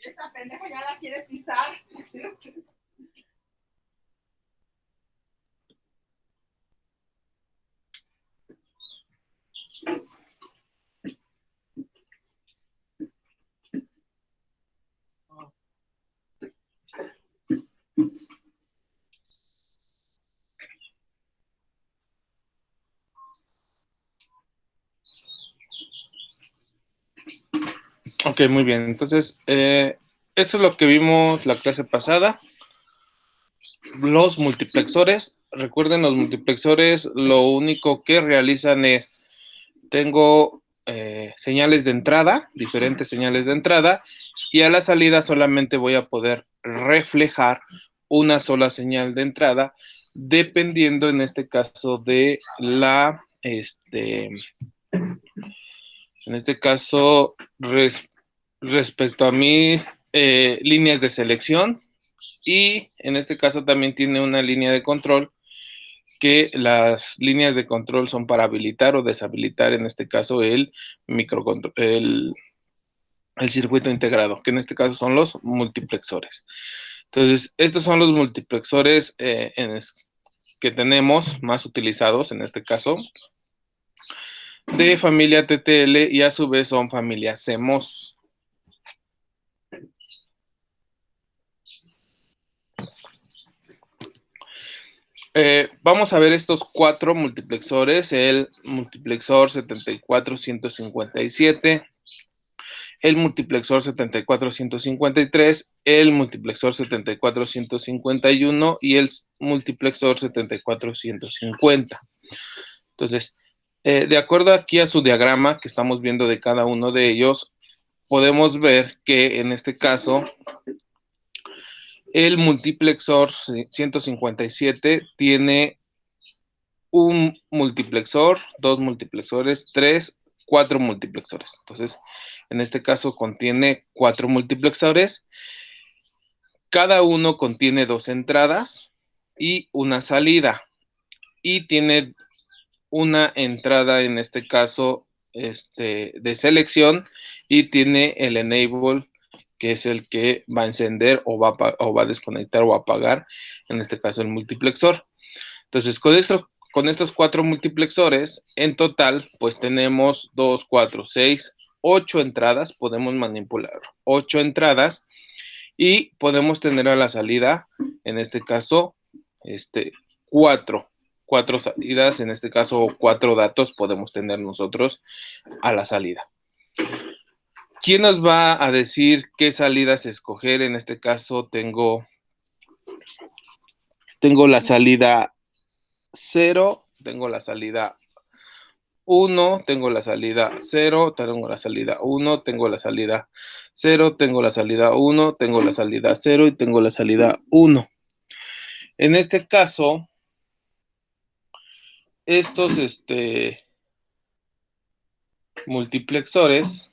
Esta pendeja ya la quiere pisar. Ok, muy bien. Entonces, esto es lo que vimos la clase pasada. Los multiplexores. Recuerden, los multiplexores lo único que realizan es, tengo señales de entrada, diferentes señales de entrada, y a la salida solamente voy a poder reflejar una sola señal de entrada, dependiendo en este caso de en este caso, respecto a mis líneas de selección, y en este caso también tiene una línea de control, que las líneas de control son para habilitar o deshabilitar, en este caso, el circuito integrado, que en este caso son los multiplexores. Entonces, estos son los multiplexores que tenemos más utilizados en este caso, de familia TTL, y a su vez son familia CMOS. Vamos a ver estos cuatro multiplexores: el multiplexor 74157, el multiplexor 74153, el multiplexor 74151 y el multiplexor 74150. Entonces, de acuerdo aquí a su diagrama que estamos viendo de cada uno de ellos, podemos ver que en este caso el multiplexor 157 tiene un multiplexor, dos multiplexores, tres, cuatro multiplexores. Entonces, en este caso contiene cuatro multiplexores. Cada uno contiene dos entradas y una salida. Y tiene una entrada, en este caso, de selección, y tiene el enable, que es el que va a encender o va a desconectar o apagar, en este caso, el multiplexor. Entonces, con estos cuatro multiplexores, en total, pues tenemos 2, 4, 6, 8 entradas. Podemos manipular 8 entradas y podemos tener a la salida, en este caso, este, 4 salidas, en este caso 4 datos podemos tener nosotros a la salida. ¿Quién nos va a decir qué salidas escoger? En este caso tengo la salida 0, tengo la salida 1, tengo la salida 0, tengo la salida 1, tengo la salida 0, tengo la salida 1, tengo la salida 0 y tengo la salida 1. En este caso, estos multiplexores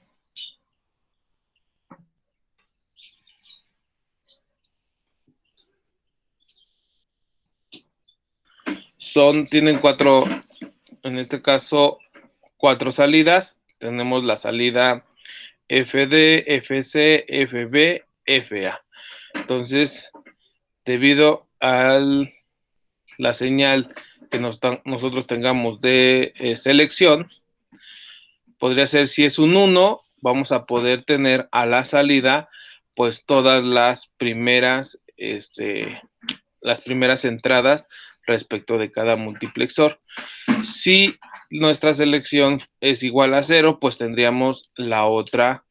tienen cuatro, en este caso, cuatro salidas. Tenemos la salida FD, FC, FB, FA. Entonces, debido a la señal que nosotros tengamos de selección, podría ser, si es un 1, vamos a poder tener a la salida pues todas las primeras entradas respecto de cada multiplexor. Si nuestra selección es igual a 0, pues tendríamos la otra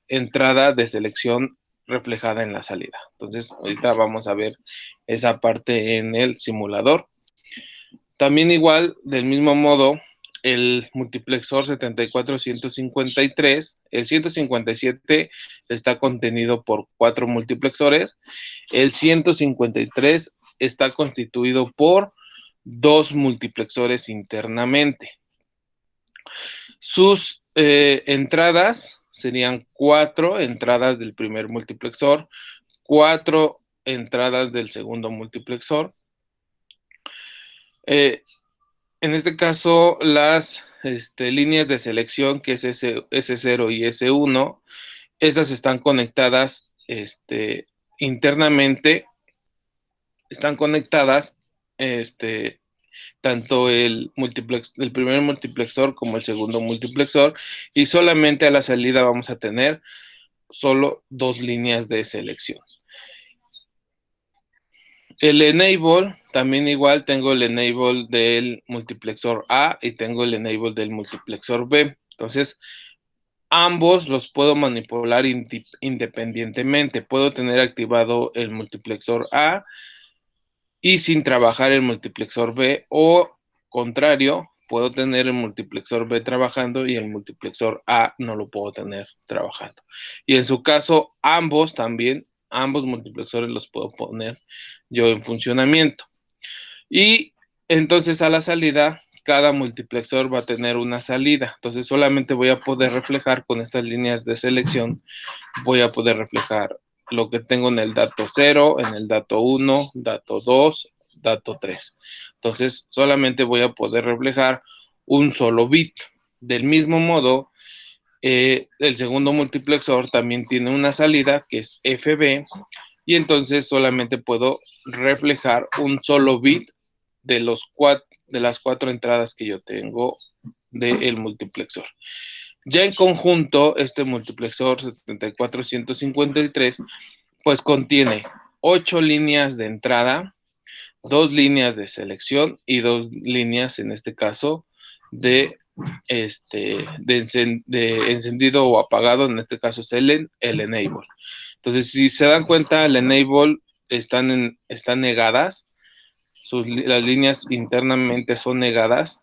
entrada de selección reflejada en la salida. Entonces, ahorita vamos a ver esa parte en el simulador. También igual, del mismo modo, el multiplexor 74153, el 157 está contenido por 4 multiplexores, el 153 está constituido por 2 multiplexores internamente. Sus entradas serían 4 entradas del primer multiplexor, 4 entradas del segundo multiplexor. En este caso, las líneas de selección, que es S0 y S1, Estas están conectadas internamente, están conectadas tanto el primer multiplexor como el segundo multiplexor, y solamente a la salida vamos a tener solo dos líneas de selección. El enable, también igual tengo el enable del multiplexor A y tengo el enable del multiplexor B. Entonces, ambos los puedo manipular independientemente. Puedo tener activado el multiplexor A y sin trabajar el multiplexor B, o contrario, puedo tener el multiplexor B trabajando y el multiplexor A no lo puedo tener trabajando. Y en su caso, ambos multiplexores los puedo poner yo en funcionamiento. Y entonces a la salida, cada multiplexor va a tener una salida. Entonces solamente voy a poder reflejar con estas líneas de selección, voy a poder reflejar lo que tengo en el dato 0, en el dato 1, dato 2, dato 3. Entonces, solamente voy a poder reflejar un solo bit. Del mismo modo, el segundo multiplexor también tiene una salida que es FB, y entonces solamente puedo reflejar un solo bit de las cuatro entradas que yo tengo del multiplexor. Ya en conjunto, este multiplexor 74153 pues contiene 8 líneas de entrada, 2 líneas de selección y 2 líneas, en este caso, de encendido o apagado. En este caso es el enable. Entonces, si se dan cuenta, el enable están negadas, las líneas internamente son negadas.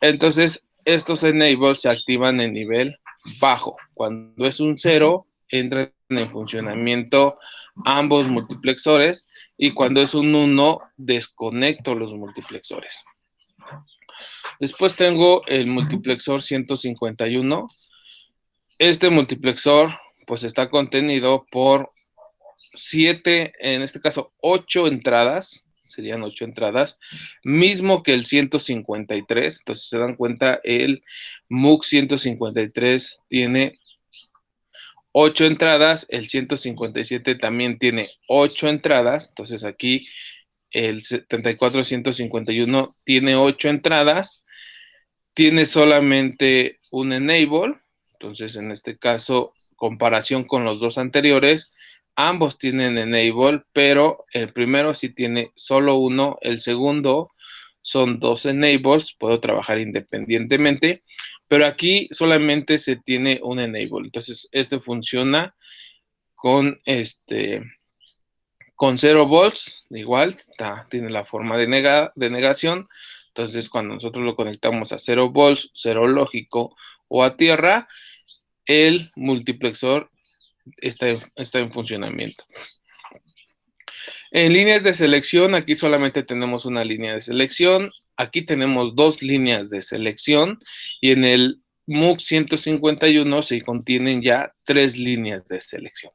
Entonces, estos enables se activan en nivel bajo. Cuando es un 0, entran en funcionamiento ambos multiplexores, y cuando es un 1, desconecto los multiplexores. Después tengo el multiplexor 151. Este multiplexor pues está contenido por 7, en este caso 8 entradas, serían 8 entradas, mismo que el 153. Entonces se dan cuenta, el MUX 153 tiene 8 entradas, el 157 también tiene 8 entradas. Entonces aquí el 74151 tiene 8 entradas, tiene solamente un enable. Entonces en este caso, comparación con los dos anteriores, ambos tienen enable, pero el primero sí tiene solo uno, el segundo son 2 enables, puedo trabajar independientemente, pero aquí solamente se tiene un enable. Entonces este funciona con con 0 volts, igual, tiene la forma de negación. Entonces cuando nosotros lo conectamos a 0 volts, 0 lógico o a tierra, el multiplexor está en funcionamiento. En líneas de selección, aquí solamente tenemos una línea de selección. Aquí tenemos 2 líneas de selección, y en el MUX 151 se contienen ya 3 líneas de selección.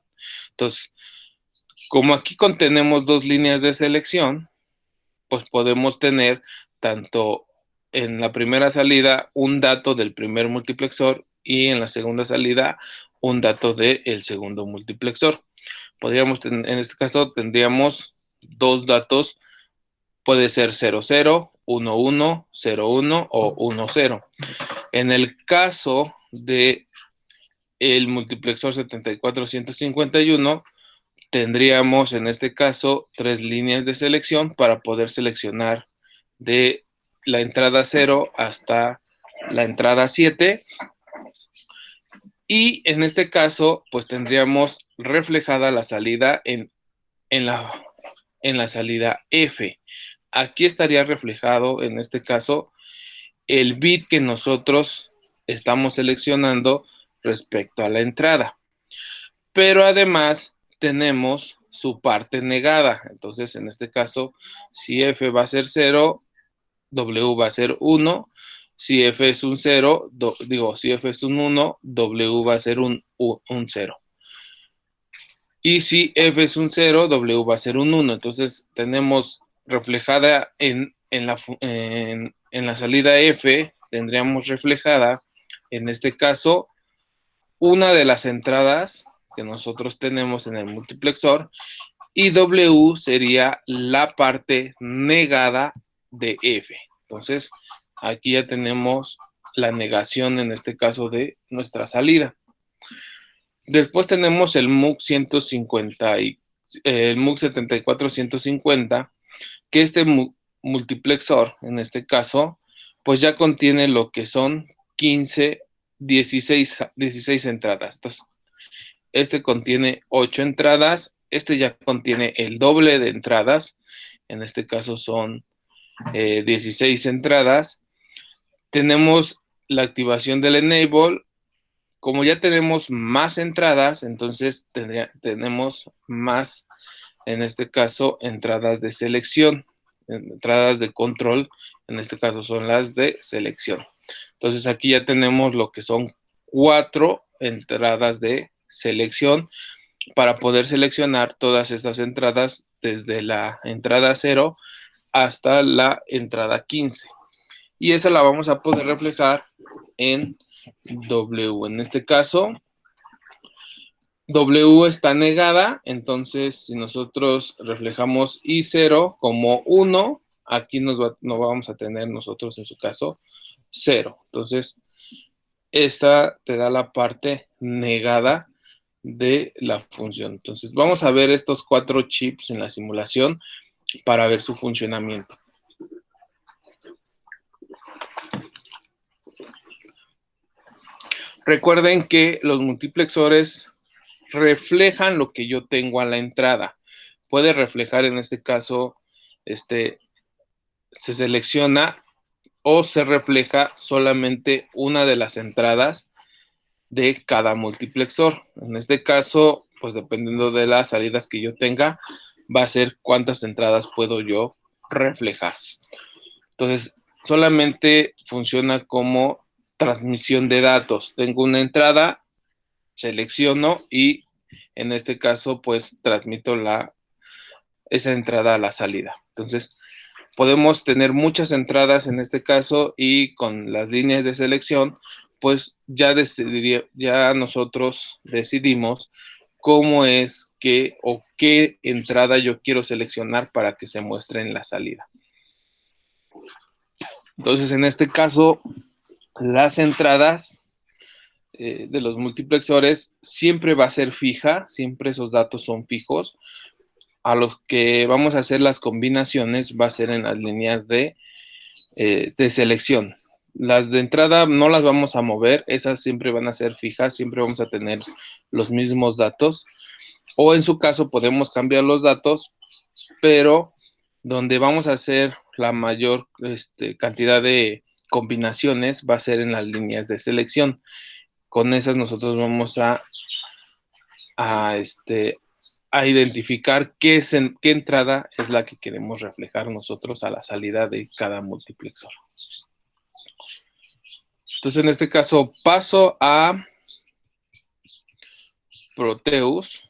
Entonces, como aquí contenemos 2 líneas de selección, pues podemos tener tanto en la primera salida un dato del primer multiplexor, y en la segunda salida un dato del segundo multiplexor. Podríamos en este caso tendríamos 2 datos, puede ser 00, 11, 01 o 10. En el caso de el multiplexor 74151, tendríamos en este caso 3 líneas de selección para poder seleccionar de la entrada 0 hasta la entrada 7. Y en este caso, pues tendríamos reflejada la salida en la salida F. Aquí estaría reflejado, en este caso, el bit que nosotros estamos seleccionando respecto a la entrada. Pero además tenemos su parte negada. Entonces, en este caso, si F va a ser 0, W va a ser 1. Si F es un 0, si F es un 1, W va a ser un 0. Y si F es un 0, W va a ser un 1. Entonces tenemos reflejada en la salida F, tendríamos reflejada, en este caso, una de las entradas que nosotros tenemos en el multiplexor, y W sería la parte negada de F. Entonces, aquí ya tenemos la negación, en este caso, de nuestra salida. Después tenemos el MUX 74-150, que este multiplexor, en este caso, pues ya contiene lo que son 16 entradas. Entonces, este contiene 8 entradas, este ya contiene el doble de entradas, en este caso son 16 entradas. Tenemos la activación del enable. Como ya tenemos más entradas, entonces tenemos más, en este caso, entradas de selección, entradas de control, en este caso son las de selección. Entonces aquí ya tenemos lo que son 4 entradas de selección para poder seleccionar todas estas entradas desde la entrada 0 hasta la entrada 15. Y esa la vamos a poder reflejar en W. En este caso, W está negada, entonces si nosotros reflejamos I0 como 1, aquí no vamos a tener nosotros en su caso 0. Entonces, esta te da la parte negada de la función. Entonces, vamos a ver estos 4 chips en la simulación para ver su funcionamiento. Recuerden que los multiplexores reflejan lo que yo tengo a la entrada. Puede reflejar, en este caso, se selecciona o se refleja solamente una de las entradas de cada multiplexor. En este caso, pues dependiendo de las salidas que yo tenga, va a ser cuántas entradas puedo yo reflejar. Entonces, solamente funciona como transmisión de datos. Tengo una entrada, selecciono y en este caso, pues transmito esa entrada a la salida. Entonces, podemos tener muchas entradas en este caso y con las líneas de selección, pues ya nosotros decidimos cómo es que o qué entrada yo quiero seleccionar para que se muestre en la salida. Entonces, en este caso, las entradas de los multiplexores siempre va a ser fija, siempre esos datos son fijos. A los que vamos a hacer las combinaciones va a ser en las líneas de selección. Las de entrada no las vamos a mover, esas siempre van a ser fijas, siempre vamos a tener los mismos datos. O en su caso podemos cambiar los datos, pero donde vamos a hacer la mayor cantidad de combinaciones va a ser en las líneas de selección. Con esas nosotros vamos a identificar qué entrada es la que queremos reflejar nosotros a la salida de cada multiplexor. Entonces, en este caso, paso a Proteus.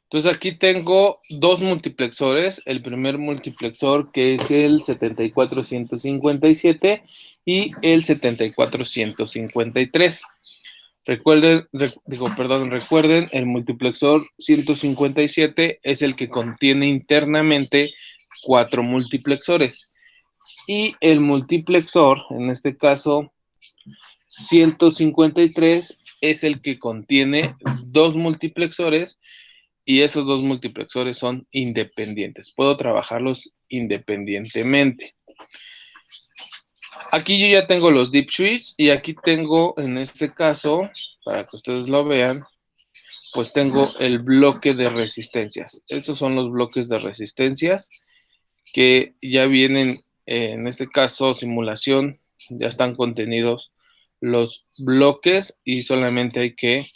Entonces aquí tengo 2 multiplexores, el primer multiplexor que es el 74-157 y el 74-153. Recuerden, el multiplexor 157 es el que contiene internamente 4 multiplexores. Y el multiplexor, en este caso 153, es el que contiene 2 multiplexores y esos 2 multiplexores son independientes. Puedo trabajarlos independientemente. Aquí yo ya tengo los deep switch y aquí tengo, en este caso, para que ustedes lo vean, pues tengo el bloque de resistencias. Estos son los bloques de resistencias que ya vienen, en este caso, simulación, ya están contenidos los bloques y solamente hay que,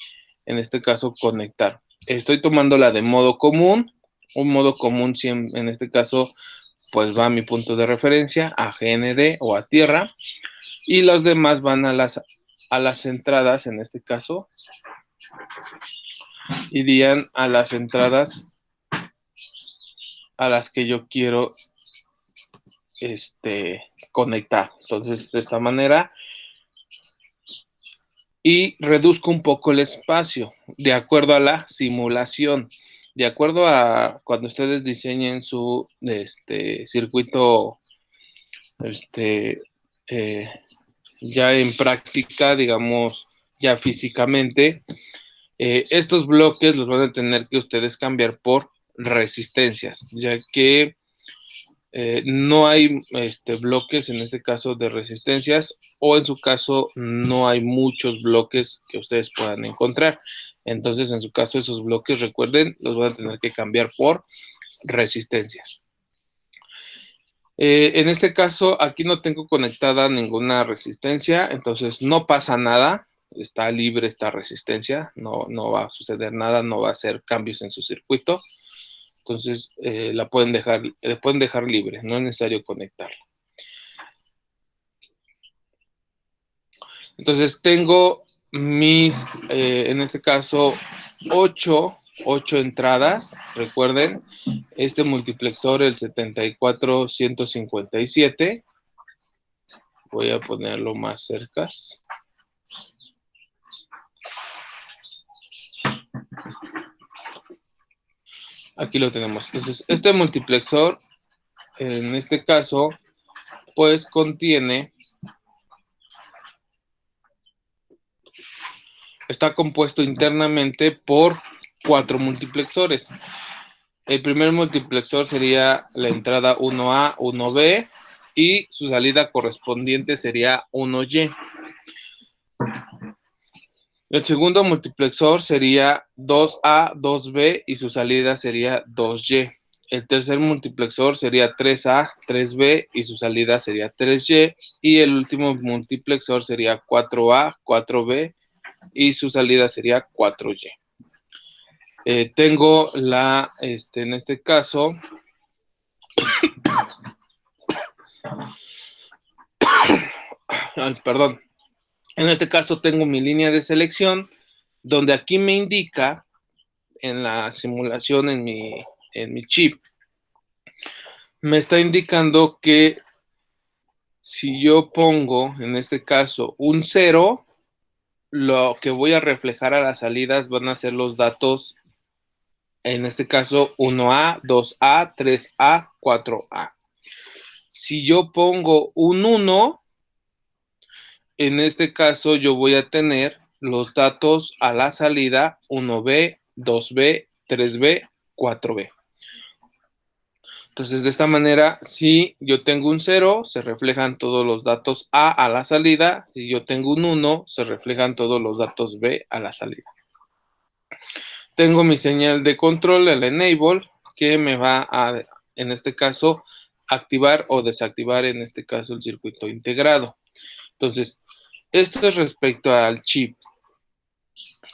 en este caso, conectar. Estoy tomando la de modo común. Un modo común, en este caso, pues va a mi punto de referencia, a GND o a tierra. y los demás van a las entradas, en este caso, irían a las entradas a las que yo quiero conectar. Entonces, de esta manera, y reduzco un poco el espacio de acuerdo a la simulación. De acuerdo a cuando ustedes diseñen su circuito ya en práctica, digamos, ya físicamente, estos bloques los van a tener que ustedes cambiar por resistencias, ya que no hay bloques en este caso de resistencias, o en su caso no hay muchos bloques que ustedes puedan encontrar. Entonces, en su caso, esos bloques, recuerden, los van a tener que cambiar por resistencias. En este caso, aquí no tengo conectada ninguna resistencia, entonces no pasa nada, está libre esta resistencia, no va a suceder nada, no va a hacer cambios en su circuito. Entonces, la pueden dejar libre, no es necesario conectarla. Entonces, tengo en este caso, 8 entradas. Recuerden, este multiplexor, el 74157. Voy a ponerlo más cerca. Aquí lo tenemos. Entonces, este multiplexor, en este caso, pues está compuesto internamente por 4 multiplexores. El primer multiplexor sería la entrada 1A, 1B, y su salida correspondiente sería 1Y. El segundo multiplexor sería 2A, 2B, y su salida sería 2Y. El tercer multiplexor sería 3A, 3B, y su salida sería 3Y. Y el último multiplexor sería 4A, 4B, y su salida sería 4Y. Tengo en este caso, perdón, en este caso tengo mi línea de selección, donde aquí me indica en la simulación, en mi chip, me está indicando que si yo pongo, en este caso, un 0, lo que voy a reflejar a las salidas van a ser los datos, en este caso, 1A, 2A, 3A, 4A. Si yo pongo un 1, en este caso yo voy a tener los datos a la salida 1B, 2B, 3B, 4B. Entonces, de esta manera, si yo tengo un 0, se reflejan todos los datos A la salida. Si yo tengo un 1, se reflejan todos los datos B a la salida. Tengo mi señal de control, el enable, que me va a, en este caso, activar o desactivar, en este caso, el circuito integrado. Entonces, esto es respecto al chip.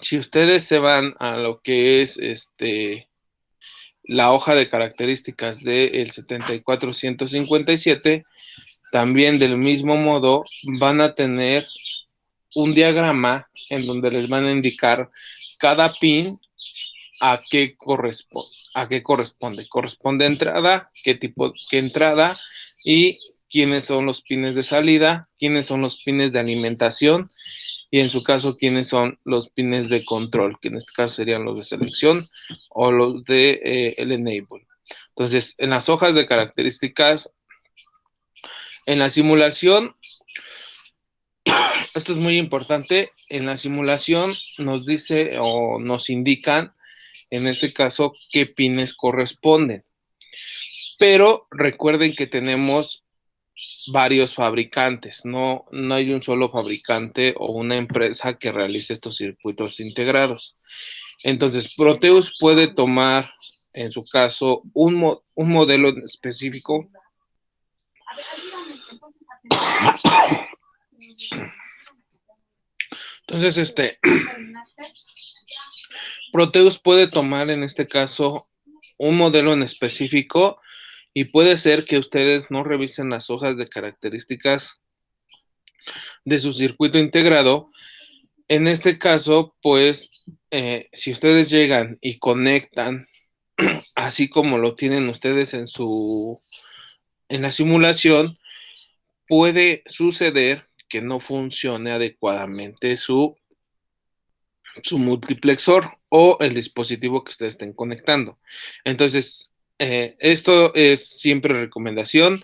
Si ustedes se van a lo que es la hoja de características del 74157, también del mismo modo van a tener un diagrama en donde les van a indicar cada pin a qué corresponde. Corresponde a entrada, qué entrada, y quiénes son los pines de salida, quiénes son los pines de alimentación, y en su caso, quiénes son los pines de control, que en este caso serían los de selección o los de el enable. Entonces, en las hojas de características, en la simulación, esto es muy importante, en la simulación nos dice o nos indican, en este caso, qué pines corresponden. Pero recuerden que tenemos varios fabricantes, no hay un solo fabricante o una empresa que realice estos circuitos integrados. Entonces, Proteus puede tomar, en su caso, un modelo específico. Entonces, Proteus puede tomar, en este caso, un modelo en específico, y puede ser que ustedes no revisen las hojas de características de su circuito integrado. En este caso, pues, si ustedes llegan y conectan, así como lo tienen ustedes en la simulación, puede suceder que no funcione adecuadamente su multiplexor o el dispositivo que ustedes estén conectando. Entonces, esto es siempre recomendación.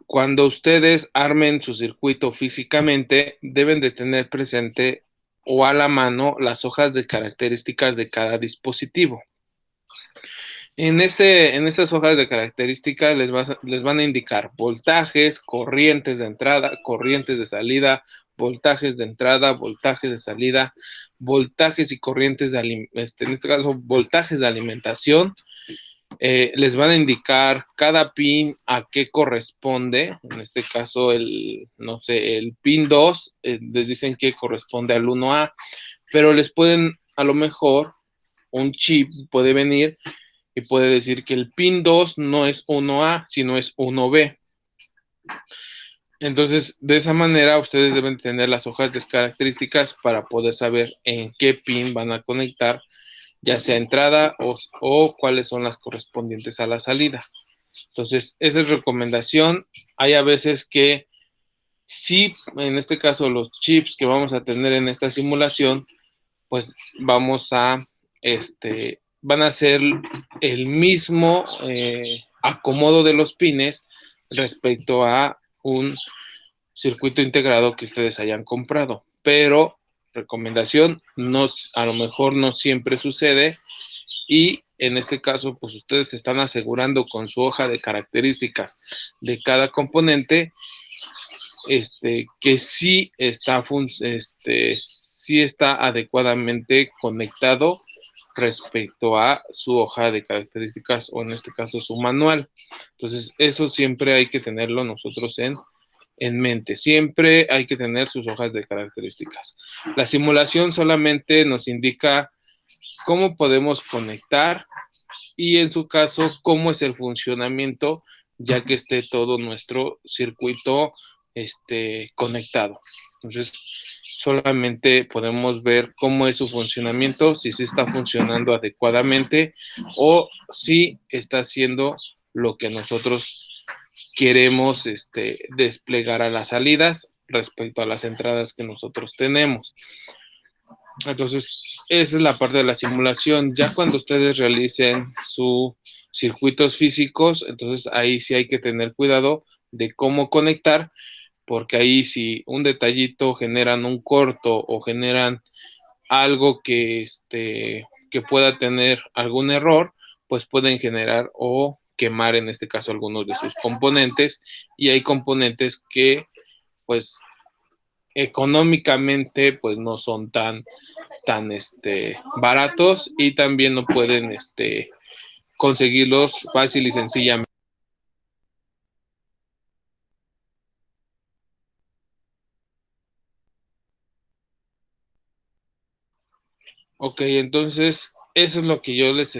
Cuando ustedes armen su circuito físicamente, deben de tener presente o a la mano las hojas de características de cada dispositivo. En esas hojas de características les van a indicar voltajes, corrientes de entrada, corrientes de salida, voltajes de entrada, voltajes de salida, voltajes y corrientes en este caso, voltajes de alimentación. Les van a indicar cada pin a qué corresponde. En este caso, no sé, el pin 2, les dicen que corresponde al 1A, pero les pueden, a lo mejor, un chip puede venir y puede decir que el pin 2 no es 1A, sino es 1B. Entonces, de esa manera, ustedes deben tener las hojas de características para poder saber en qué pin van a conectar, ya sea entrada o cuáles son las correspondientes a la salida. Entonces, esa es recomendación. Hay a veces que sí, en este caso, los chips que vamos a tener en esta simulación, pues van a ser el mismo acomodo de los pines respecto a un circuito integrado que ustedes hayan comprado. Pero, recomendación, no, a lo mejor no siempre sucede y en este caso, pues ustedes están asegurando con su hoja de características de cada componente que sí está adecuadamente conectado respecto a su hoja de características o en este caso su manual. Entonces, eso siempre hay que tenerlo nosotros en mente. Siempre hay que tener sus hojas de características. La simulación solamente nos indica cómo podemos conectar y en su caso, cómo es el funcionamiento, ya que esté todo nuestro circuito conectado. Entonces, solamente podemos ver cómo es su funcionamiento, si se está funcionando adecuadamente o si está haciendo lo que nosotros queremos desplegar a las salidas respecto a las entradas que nosotros tenemos. Entonces, esa es la parte de la simulación. Ya cuando ustedes realicen sus circuitos físicos, entonces ahí sí hay que tener cuidado de cómo conectar, porque ahí si un detallito generan un corto o generan algo que pueda tener algún error, pues pueden generar o quemar en este caso algunos de sus componentes y hay componentes que pues económicamente pues no son tan baratos y también no pueden conseguirlos fácil y sencillamente. Ok, entonces eso es lo que yo les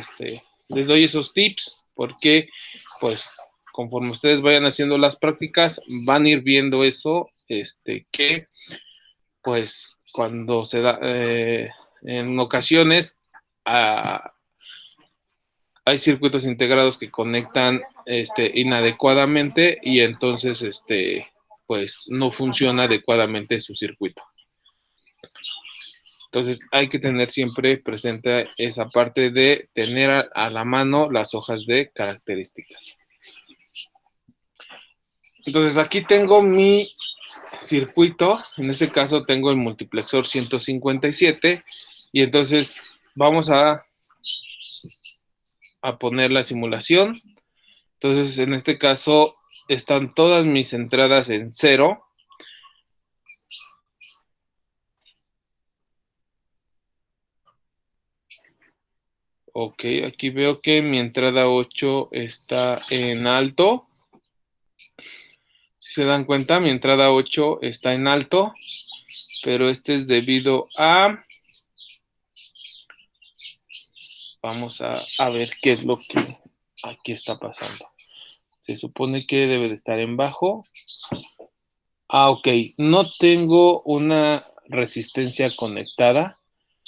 doy esos tips porque pues conforme ustedes vayan haciendo las prácticas van a ir viendo eso, que pues cuando se da, en ocasiones hay circuitos integrados que conectan inadecuadamente y entonces pues no funciona adecuadamente su circuito. Entonces hay que tener siempre presente esa parte de tener a la mano las hojas de características. Entonces aquí tengo mi circuito, en este caso tengo el multiplexor 157 y entonces vamos a poner la simulación. Entonces en este caso están todas mis entradas en 0. Ok, aquí veo que mi entrada 8 está en alto. Si se dan cuenta, mi entrada 8 está en alto, pero este es debido a... Vamos a ver qué es lo que aquí está pasando. Se supone que debe de estar en bajo. Ok, no tengo una resistencia conectada.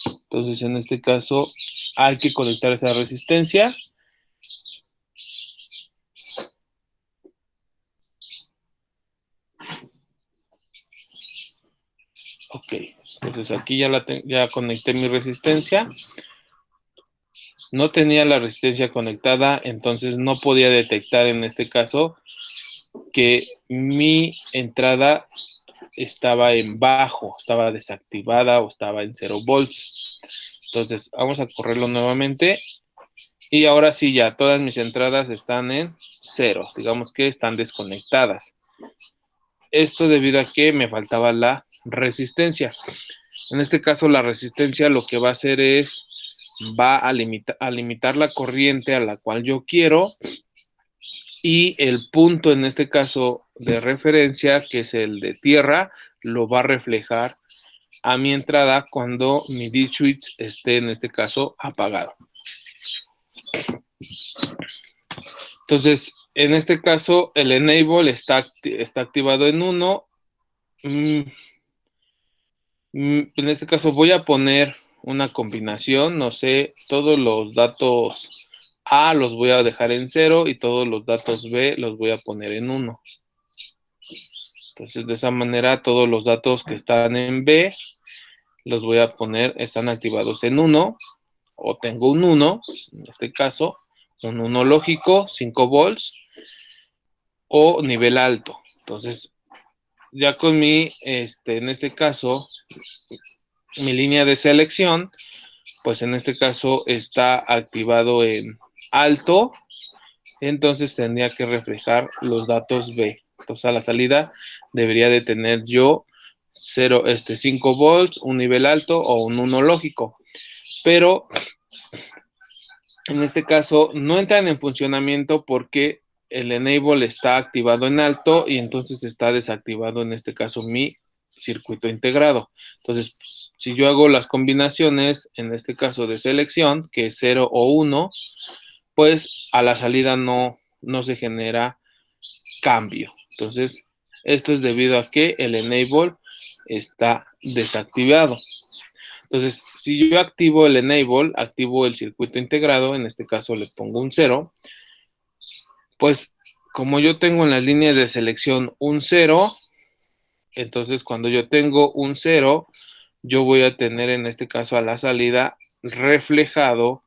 Entonces, en este caso, hay que conectar esa resistencia. Ok, entonces aquí ya conecté mi resistencia. No tenía la resistencia conectada, entonces no podía detectar en este caso que mi entrada estaba en bajo, estaba desactivada o estaba en 0 volts. Entonces vamos a correrlo nuevamente y ahora sí ya todas mis entradas están en 0, digamos que están desconectadas. Esto debido a que me faltaba la resistencia. En este caso la resistencia lo que va a hacer es va a limitar la corriente a la cual yo quiero y el punto en este caso de referencia, que es el de tierra, lo va a reflejar a mi entrada cuando mi dead switch esté en este caso apagado. Entonces, en este caso el enable está activado en 1. En este caso voy a poner una combinación, no sé, todos los datos A los voy a dejar en 0 y todos los datos B los voy a poner en 1. Entonces, de esa manera, todos los datos que están en B los voy a poner, están activados en 1, o tengo un 1, en este caso, un 1 lógico, 5 volts, o nivel alto. Entonces, ya con en este caso, mi línea de selección, pues en este caso está activado en alto, entonces tendría que reflejar los datos B. Entonces a la salida debería de tener yo 5 volts, un nivel alto o un 1 lógico. Pero en este caso no entran en funcionamiento porque el enable está activado en alto y entonces está desactivado en este caso mi circuito integrado. Entonces, si yo hago las combinaciones, en este caso de selección, que es 0 o 1, pues a la salida no se genera cambio. Entonces, esto es debido a que el enable está desactivado. Entonces, si yo activo el enable, activo el circuito integrado, en este caso le pongo un 0, pues como yo tengo en las líneas de selección un 0, entonces cuando yo tengo un 0, yo voy a tener en este caso a la salida reflejado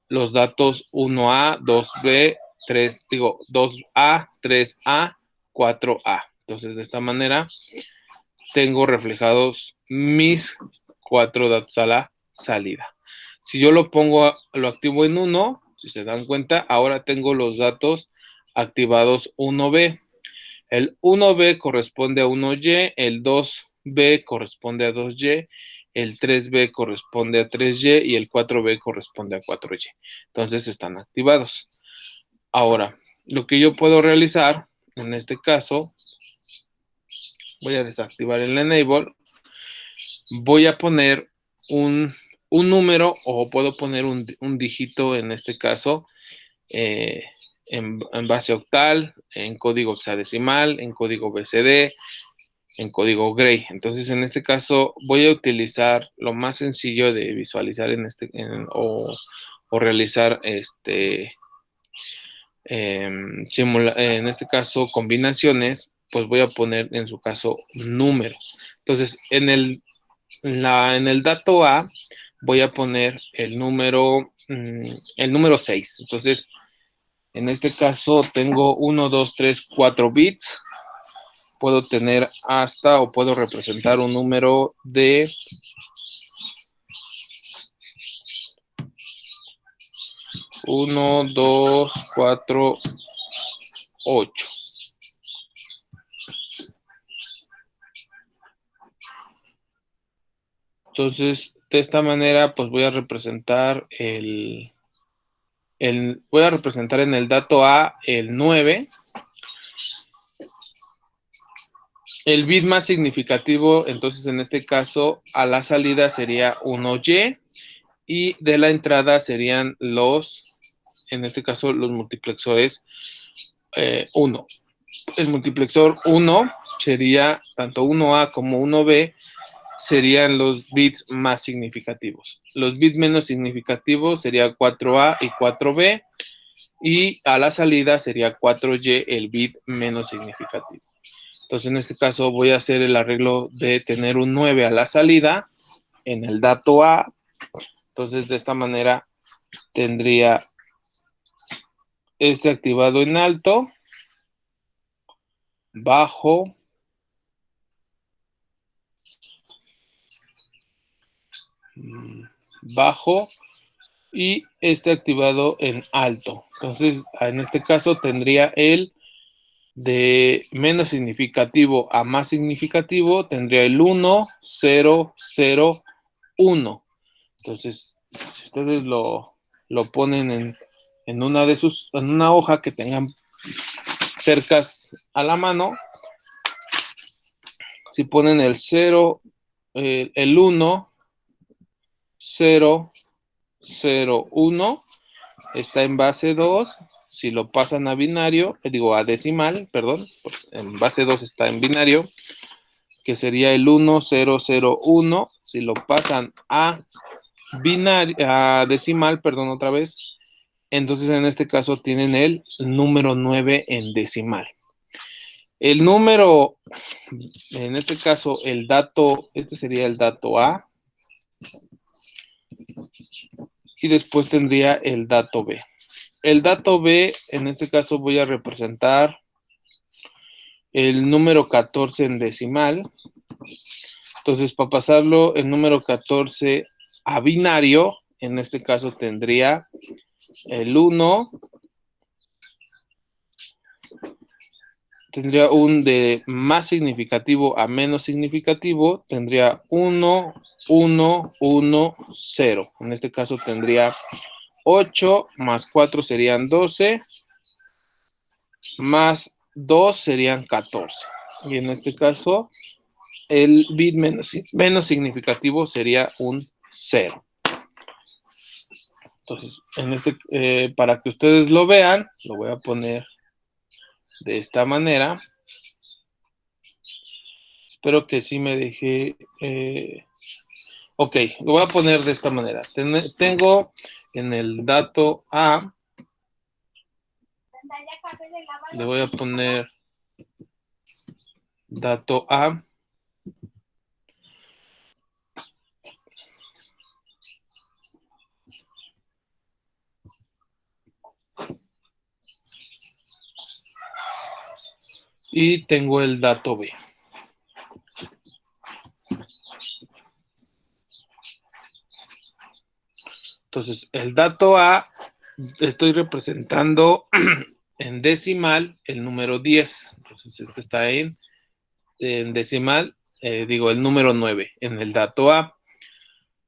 los datos 1A, 2B, 2A, 3A, 4A. Entonces, de esta manera, tengo reflejados mis 4 datos a la salida. Si yo lo activo en 1, si se dan cuenta, ahora tengo los datos activados 1B. El 1B corresponde a 1Y, el 2B corresponde a 2Y, el 3B corresponde a 3Y y el 4B corresponde a 4Y. Entonces están activados. Ahora, lo que yo puedo realizar, en este caso, voy a desactivar el enable, voy a poner un número o puedo poner un dígito en este caso en base octal, en código hexadecimal, en código BCD, en código Gray. Entonces, en este caso, voy a utilizar lo más sencillo de visualizar o realizar en este caso combinaciones, pues voy a poner en su caso números. Entonces, en el dato A voy a poner el número 6. Entonces, en este caso tengo 1, 2, 3, 4 bits. Puedo tener hasta o puedo representar un número de 1, 2, 4, 8. Entonces, de esta manera, pues voy a representar voy a representar en el dato A el 9. El bit más significativo, entonces en este caso, a la salida sería 1Y y de la entrada serían en este caso, los multiplexores 1. El multiplexor 1 sería tanto 1A como 1B, serían los bits más significativos. Los bits menos significativos sería 4A y 4B, y a la salida sería 4Y el bit menos significativo. Entonces, en este caso voy a hacer el arreglo de tener un 9 a la salida en el dato A. Entonces, de esta manera tendría este activado en alto, bajo, bajo, y este activado en alto. Entonces, en este caso tendría el de menos significativo a más significativo, tendría el 1, 0, 0, 1. Entonces, si ustedes lo ponen en una hoja que tengan cercas a la mano, si ponen el 0, el 1, 0, 0, 1, está en base 2. Si lo pasan a binario, a decimal, perdón, en base 2 está en binario, que sería el 1, 0, 0, 1. Si lo pasan a binario, a decimal, perdón, otra vez, entonces en este caso tienen el número 9 en decimal. El número, en este caso, el dato, este sería el dato A, y después tendría el dato B. El dato B, en este caso voy a representar el número 14 en decimal. Entonces, para pasarlo el número 14 a binario, en este caso tendría el 1, tendría un de más significativo a menos significativo, tendría 1, 1, 1, 0. En este caso tendría 8 más 4 serían 12, más 2 serían 14. Y en este caso, el bit menos significativo sería un 0. Entonces, para que ustedes lo vean, lo voy a poner de esta manera. Espero que sí me deje. Ok, lo voy a poner de esta manera. Tengo en el dato A, le voy a poner dato A. Y tengo el dato B. Entonces, el dato A, estoy representando en decimal el número 10. Entonces, este está en decimal, el número 9 en el dato A.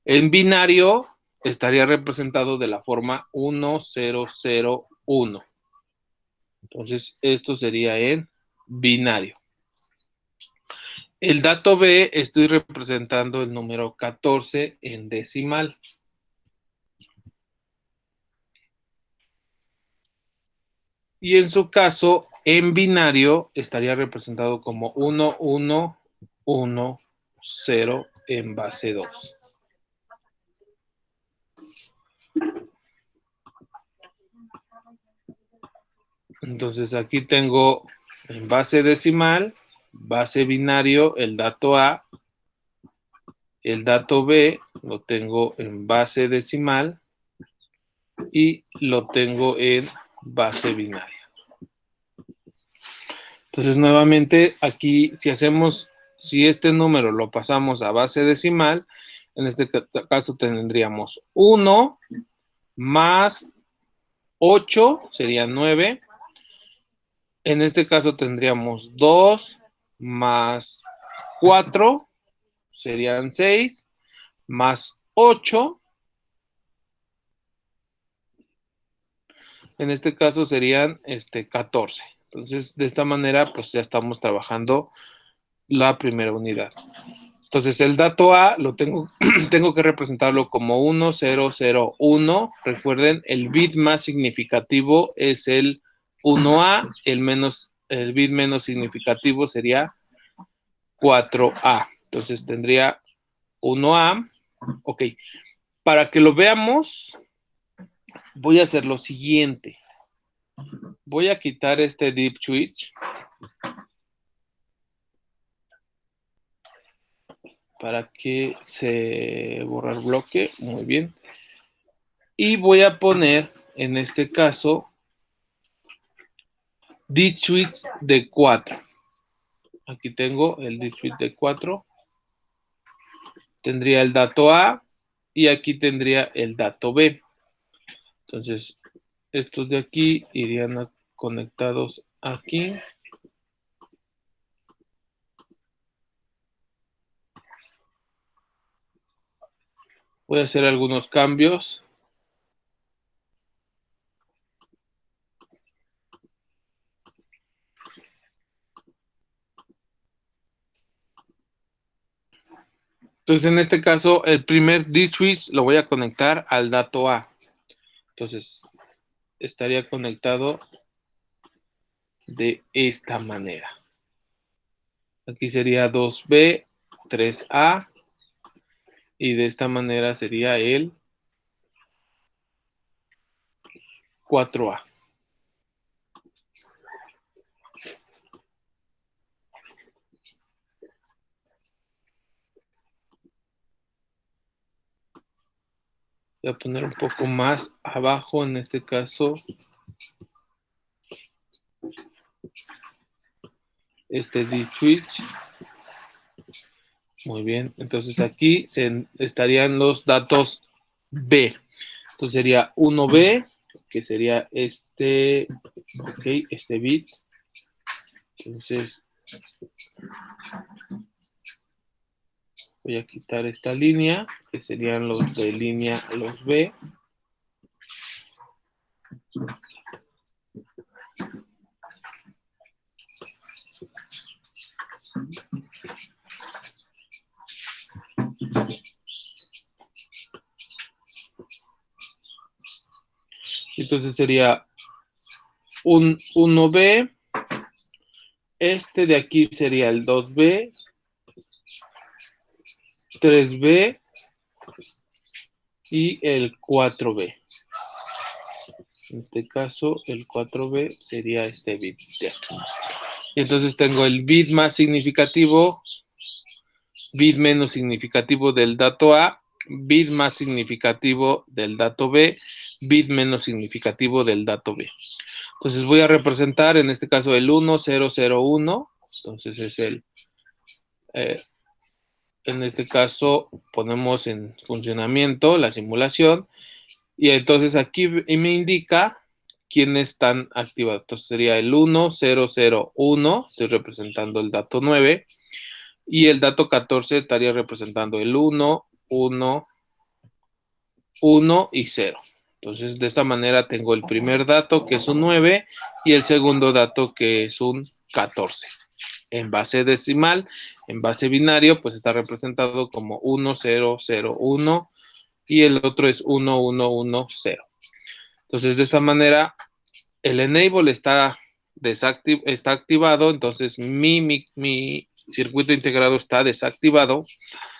En binario estaría representado de la forma 1, 0, 0, 1. Entonces, esto sería en binario. El dato B, estoy representando el número 14 en decimal. Y en su caso, en binario, estaría representado como 1, 1, 1, 0 en base 2. Entonces, aquí tengo en base decimal, base binario, el dato A. El dato B lo tengo en base decimal y lo tengo en base binaria. Entonces, nuevamente, aquí, si este número lo pasamos a base decimal, en este caso tendríamos 1 más 8, sería 9. En este caso tendríamos 2 más 4, serían 6, más 8. En este caso serían 14. Entonces, de esta manera, pues ya estamos trabajando la primera unidad. Entonces, el dato A lo tengo que representarlo como 1, 0, 0, 1. Recuerden, el bit más significativo es el 1A, el bit menos significativo sería 4A. Entonces tendría 1A. Ok. Para que lo veamos, voy a hacer lo siguiente. Voy a quitar este deep switch para que se borre el bloque. Muy bien. Y voy a poner, en este caso, deep switch de 4. Aquí tengo el deep switch de 4. Tendría el dato A y aquí tendría el dato B. Entonces, estos de aquí irían conectados aquí. Voy a hacer algunos cambios. Entonces, en este caso, el primer D-switch lo voy a conectar al dato A. Entonces, estaría conectado de esta manera. Aquí sería 2B, 3A, y de esta manera sería el 4A. Voy a poner un poco más abajo, en este caso, este D-switch. Muy bien, entonces aquí estarían los datos B. Entonces sería 1B, que sería este, ok, este bit. Entonces, voy a quitar esta línea, que serían los de línea, los B. Entonces sería un 1B, este de aquí sería el 2B, 3B y el 4B. En este caso, el 4B sería este bit de aquí. Y entonces tengo el bit más significativo, bit menos significativo del dato A, bit más significativo del dato B, bit menos significativo del dato B. Entonces voy a representar en este caso el 1001. Entonces es el, en este caso ponemos en funcionamiento la simulación y entonces aquí me indica quiénes están activados. Entonces sería el 1001, estoy representando el dato 9 y el dato 14 estaría representando el 1, 1, 1 y 0. Entonces, de esta manera tengo el primer dato, que es un 9, y el segundo dato, que es un 14. En base decimal, en base binario, pues está representado como 1, 0, 0, 1, y el otro es 1, 1, 1, 0. Entonces, de esta manera, el enable está activado, entonces mi circuito integrado está desactivado.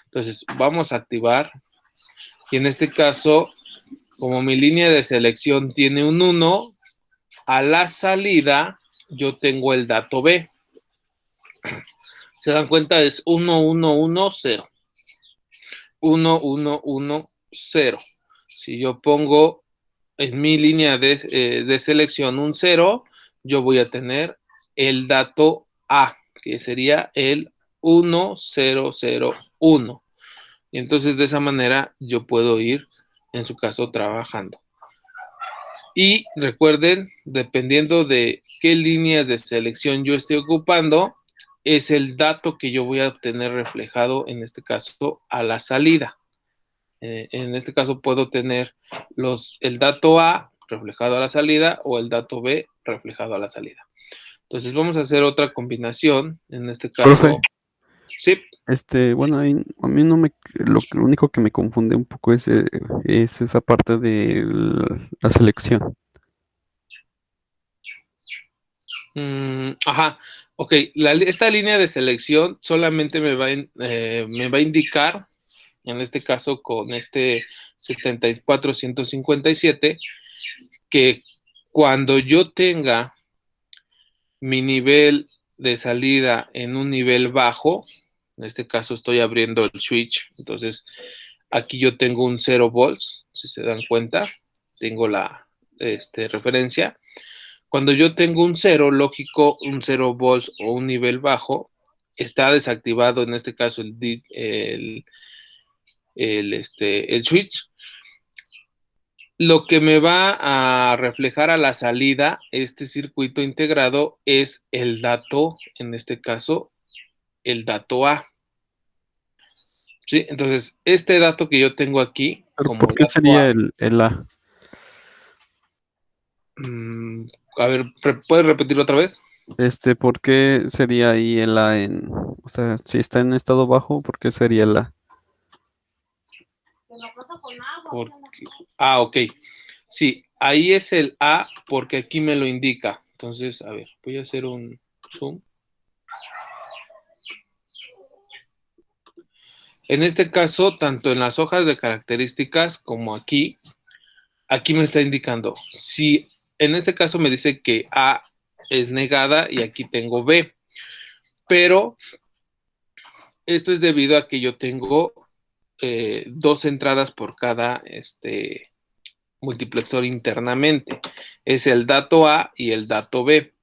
Entonces, vamos a activar, y en este caso, como mi línea de selección tiene un 1, a la salida yo tengo el dato B. ¿Se dan cuenta? Es 1, 1, 1, 0. 1, 1, 1, 0. Si yo pongo en mi línea de selección un 0, yo voy a tener el dato A, que sería el 1, 0, 0, 1. Y entonces de esa manera yo puedo ir, en su caso, trabajando. Y recuerden, dependiendo de qué líneas de selección yo esté ocupando, es el dato que yo voy a obtener reflejado, en este caso, a la salida. En este caso puedo tener el dato A reflejado a la salida o el dato B reflejado a la salida. Entonces vamos a hacer otra combinación, en este caso. Profe, Sí. bueno, a mí no lo único que me confunde un poco es esa parte de la selección. Ajá. Ok, esta línea de selección solamente me va a indicar, en este caso con este 74157, que cuando yo tenga mi nivel de salida en un nivel bajo, en este caso estoy abriendo el switch, entonces aquí yo tengo un 0 volts, si se dan cuenta, tengo la referencia. Cuando yo tengo un 0, lógico, un 0 volts o un nivel bajo, está desactivado en este caso el switch. Lo que me va a reflejar a la salida este circuito integrado es el dato, en este caso, el dato A. ¿Sí? Entonces, este dato que yo tengo aquí, ¿Pero como por qué dato sería A, el A? mmm, a ver, ¿puedes repetirlo otra vez? ¿Por qué sería ahí el A o sea, si está en estado bajo, ¿por qué sería el A? Porque, ok. Sí, ahí es el A porque aquí me lo indica. Entonces, a ver, voy a hacer un zoom. En este caso, tanto en las hojas de características como aquí me está indicando. Si en este caso me dice que A es negada y aquí tengo B, pero esto es debido a que yo tengo dos entradas por cada multiplexor internamente. Es el dato A y el dato B.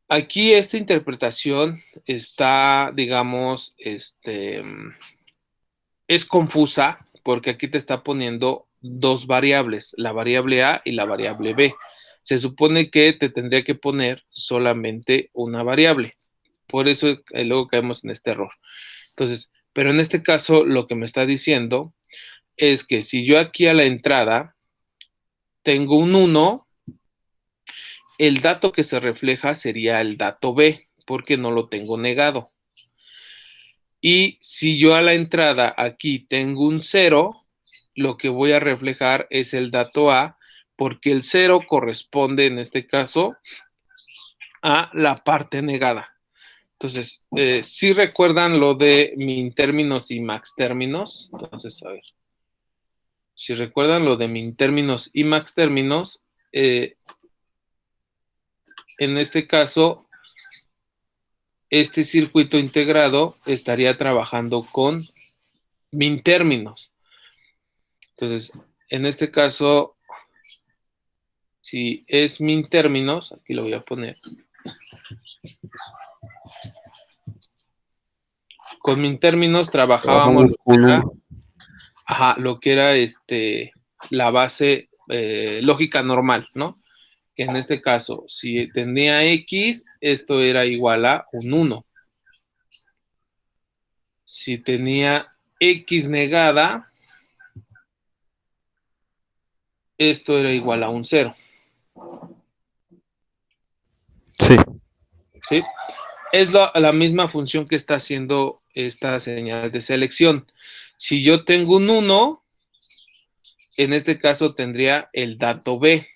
Aquí esta interpretación está, digamos, es confusa porque aquí te está poniendo dos variables, la variable A y la variable B. Se supone que te tendría que poner solamente una variable. Por eso luego caemos en este error. Entonces, pero en este caso lo que me está diciendo es que si yo aquí a la entrada tengo un 1, el dato que se refleja sería el dato B, porque no lo tengo negado. Y si yo a la entrada aquí tengo un 0, lo que voy a reflejar es el dato A, porque el 0 corresponde en este caso a la parte negada. Entonces, si recuerdan lo de min términos y max términos, entonces, a ver, si recuerdan lo de min términos y max términos, en este caso, este circuito integrado estaría trabajando con min términos. Entonces, en este caso, si es min términos, aquí lo voy a poner. Con min términos trabajábamos Trabajamos con uno. lo que era la base lógica normal, ¿no? Que en este caso, si tenía X, esto era igual a un 1. Si tenía X negada, esto era igual a un 0. Sí, ¿Sí? Es la misma función que está haciendo esta señal de selección. Si yo tengo un 1, en este caso tendría el dato B.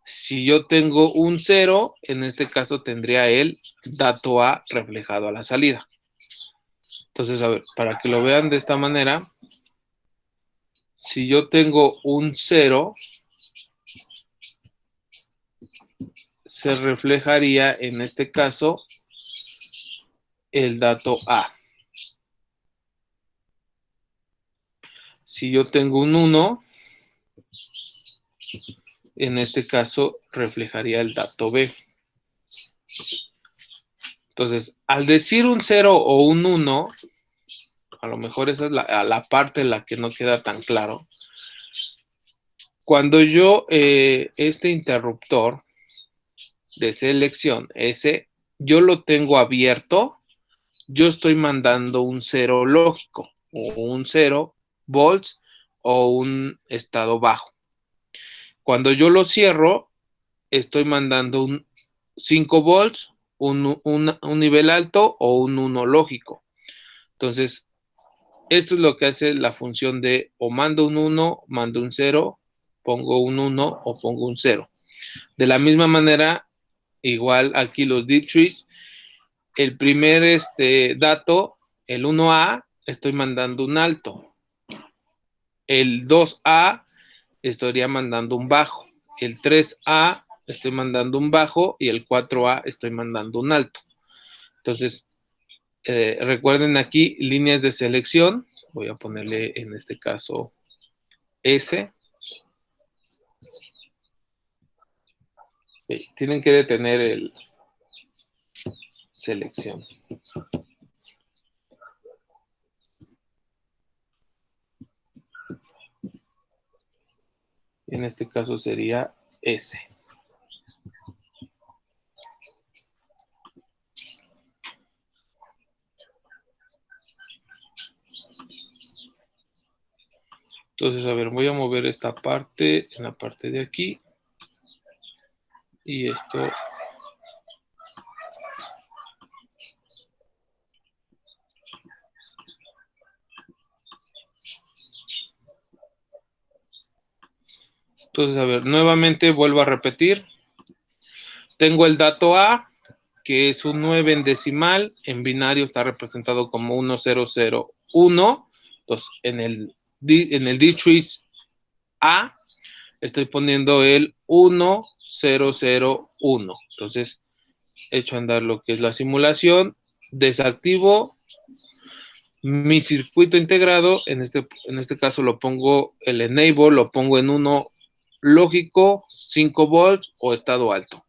Si yo tengo un 0, en este caso tendría el dato A reflejado a la salida. Entonces, a ver, para que lo vean de esta manera, si yo tengo un 0, se reflejaría en este caso el dato A. Si yo tengo un 1, en este caso reflejaría el dato B. Entonces, al decir un 0 o un 1, a lo mejor esa es la parte en la que no queda tan claro. Cuando yo, este interruptor de selección, yo lo tengo abierto, yo estoy mandando un 0 lógico, o un 0 volts, o un estado bajo. Cuando yo lo cierro, estoy mandando un 5 volts, un nivel alto o un 1 lógico. Entonces, esto es lo que hace la función de o mando un 1, mando un 0, pongo un 1 o pongo un 0. De la misma manera, igual aquí los deep switch, el primer dato, el 1A, estoy mandando un alto. El 2A estaría mandando un bajo. El 3A estoy mandando un bajo y el 4A estoy mandando un alto. Entonces, recuerden aquí líneas de selección. Voy a ponerle en este caso S. Tienen que detener el selección. En este caso sería S. Entonces, a ver, voy a mover esta parte en la parte de aquí. Y esto. Entonces, a ver, nuevamente vuelvo a repetir. Tengo el dato A, que es un 9 en decimal. En binario está representado como 1001. Entonces, en el D-Trees A, estoy poniendo el 1001. Entonces, echo a andar lo que es la simulación. Desactivo mi circuito integrado. En este caso lo pongo el enable, lo pongo en 1 lógico, 5 volts o estado alto.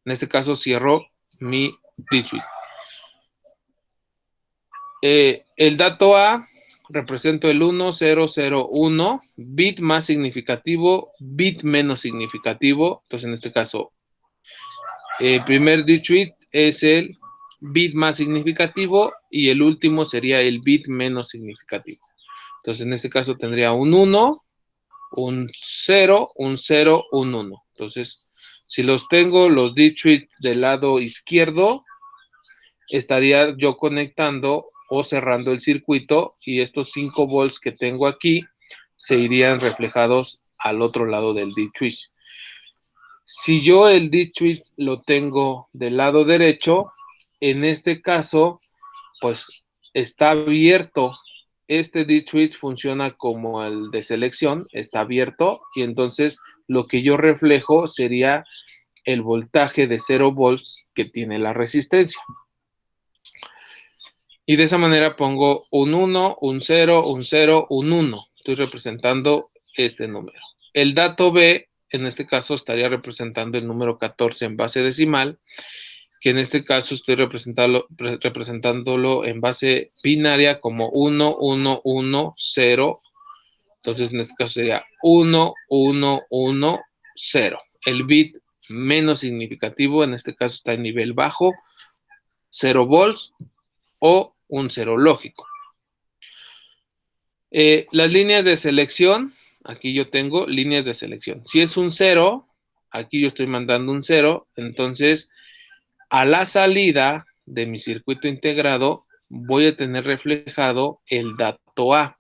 En este caso cierro mi D-Switch. El dato A represento el 1001, bit más significativo, bit menos significativo. Entonces, en este caso, el primer D-Switch es el bit más significativo y el último sería el bit menos significativo. Entonces, en este caso tendría un 1, un 0, un 0, un 1. Entonces, si los tengo los D-Switch del lado izquierdo, estaría yo conectando o cerrando el circuito y estos 5 volts que tengo aquí se irían reflejados al otro lado del D-Switch. Si yo el D-Switch lo tengo del lado derecho, en este caso, pues está abierto. Este D-Switch funciona como el de selección, está abierto y entonces lo que yo reflejo sería el voltaje de 0 volts que tiene la resistencia. Y de esa manera pongo un 1, un 0, un 0, un 1. Estoy representando este número. El dato B, en este caso, estaría representando el número 14 en base decimal, que en este caso estoy representándolo en base binaria como 1, 1, 1, 0. Entonces, en este caso sería 1, 1, 1, 0. El bit menos significativo, en este caso está en nivel bajo, 0 volts o un 0 lógico. Las líneas de selección, aquí yo tengo líneas de selección. Si es un 0, aquí yo estoy mandando un 0, entonces a la salida de mi circuito integrado voy a tener reflejado el dato A.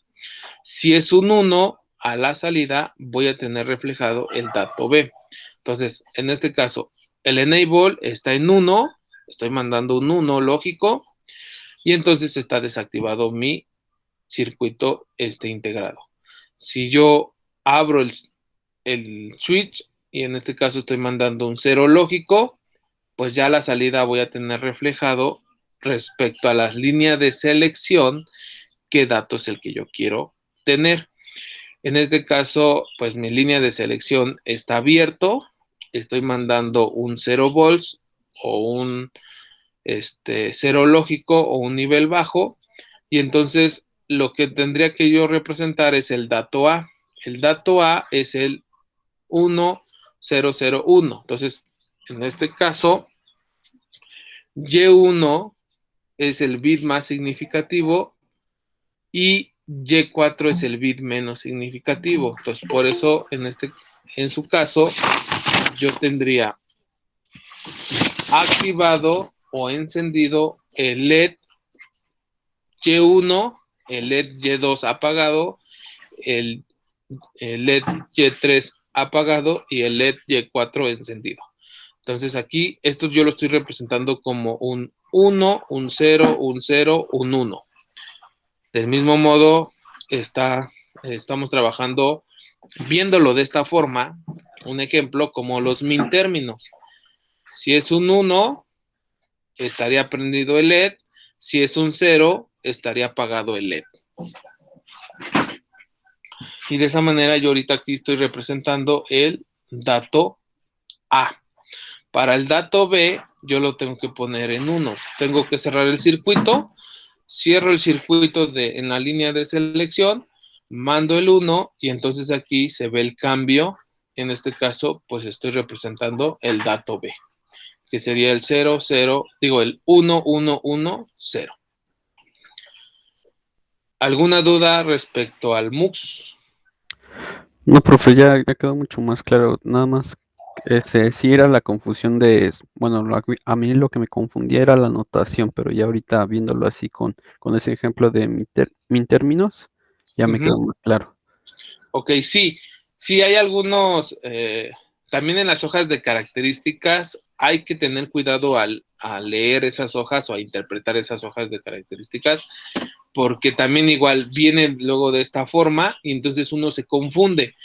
Si es un 1, a la salida voy a tener reflejado el dato B. Entonces, en este caso, el enable está en 1, estoy mandando un 1 lógico, y entonces está desactivado mi circuito integrado. Si yo abro el switch y en este caso estoy mandando un 0 lógico, pues ya la salida voy a tener reflejado respecto a las líneas de selección qué dato es el que yo quiero tener. En este caso, pues mi línea de selección está abierto, estoy mandando un 0 volts o un 0 lógico o un nivel bajo, y entonces lo que tendría que yo representar es el dato A. El dato A es el 1001. Entonces, en este caso, Y1 es el bit más significativo y Y4 es el bit menos significativo. Entonces, por eso, en su caso, yo tendría activado o encendido el LED Y1, el LED Y2 apagado, el LED Y3 apagado y el LED Y4 encendido. Entonces aquí, esto yo lo estoy representando como un 1, un 0, un 0, un 1. Del mismo modo, estamos trabajando, viéndolo de esta forma, un ejemplo como los min términos. Si es un 1, estaría prendido el LED. Si es un 0, estaría apagado el LED. Y de esa manera yo ahorita aquí estoy representando el dato A. Para el dato B, yo lo tengo que poner en 1. Tengo que cerrar el circuito, cierro el circuito en la línea de selección, mando el 1 y entonces aquí se ve el cambio. En este caso, pues estoy representando el dato B, que sería el 0, 0, digo el 1, 1, 1, 0. ¿Alguna duda respecto al MUX? No, profe, ya quedó mucho más claro. Nada más, sí era la confusión bueno, a mí lo que me confundía era la notación, pero ya ahorita viéndolo así con ese ejemplo de min términos, ya me quedó más claro. Ok, sí hay algunos, también en las hojas de características hay que tener cuidado a leer esas hojas o a interpretar esas hojas de características, porque también igual vienen luego de esta forma y entonces uno se confunde,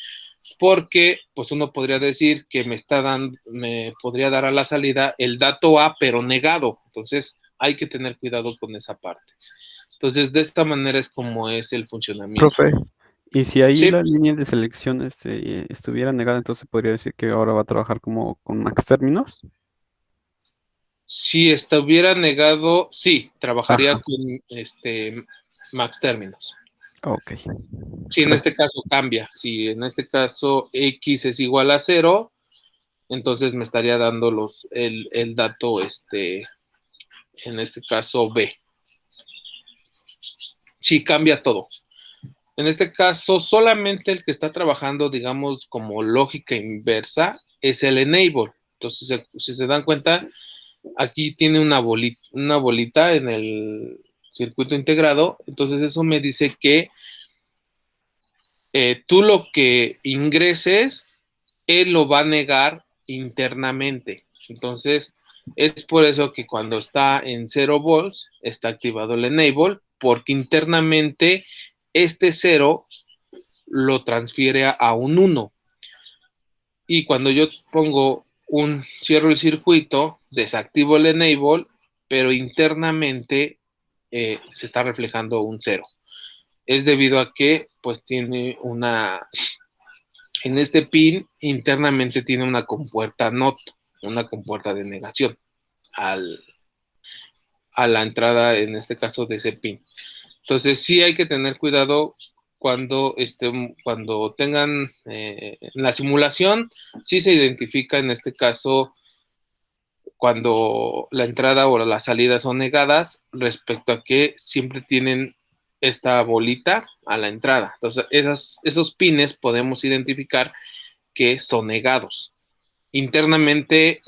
porque pues uno podría decir que me podría dar a la salida el dato A pero negado, entonces hay que tener cuidado con esa parte. Entonces de esta manera es como es el funcionamiento. Profe, y si ahí Sí, la línea de selección estuviera negada, entonces podría decir que ahora va a trabajar como con max términos. si estuviera negado, sí, trabajaría Ajá, con max términos. ok. Si en este caso cambia, si en este caso X es igual a 0, entonces me estaría dando el dato, en este caso B. Sí, cambia todo. En este caso, solamente el que está trabajando, digamos, como lógica inversa es el enable. Entonces, si se dan cuenta, aquí tiene una bolita en el circuito integrado. Entonces, eso me dice que tú lo que ingreses, él lo va a negar internamente. Entonces, es por eso que cuando está en 0 volts, está activado el enable, porque internamente este 0 lo transfiere a un 1. Y cuando yo cierro el circuito, desactivo el enable, pero internamente se está reflejando un 0. Es debido a que pues tiene en este pin internamente tiene una compuerta NOT, una compuerta de negación a la entrada, en este caso, de ese pin. Entonces sí hay que tener cuidado cuando tengan la simulación, sí se identifica en este caso cuando la entrada o la salida son negadas respecto a que siempre tienen esta bolita a la entrada. Entonces esos pines podemos identificar que son negados. Internamente,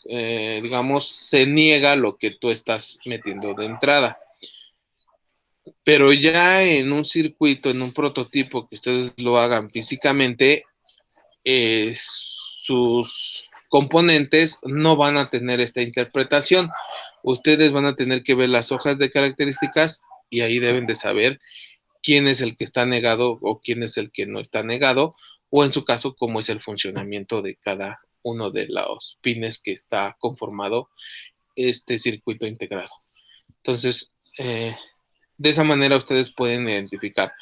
digamos, se niega lo que tú estás metiendo de entrada. Pero ya en un circuito, en un prototipo que ustedes lo hagan físicamente, sus componentes no van a tener esta interpretación. Ustedes van a tener que ver las hojas de características y ahí deben de saber quién es el que está negado o quién es el que no está negado, o en su caso, cómo es el funcionamiento de cada uno de los pines que está conformado este circuito integrado. Entonces, de esa manera ustedes pueden identificar.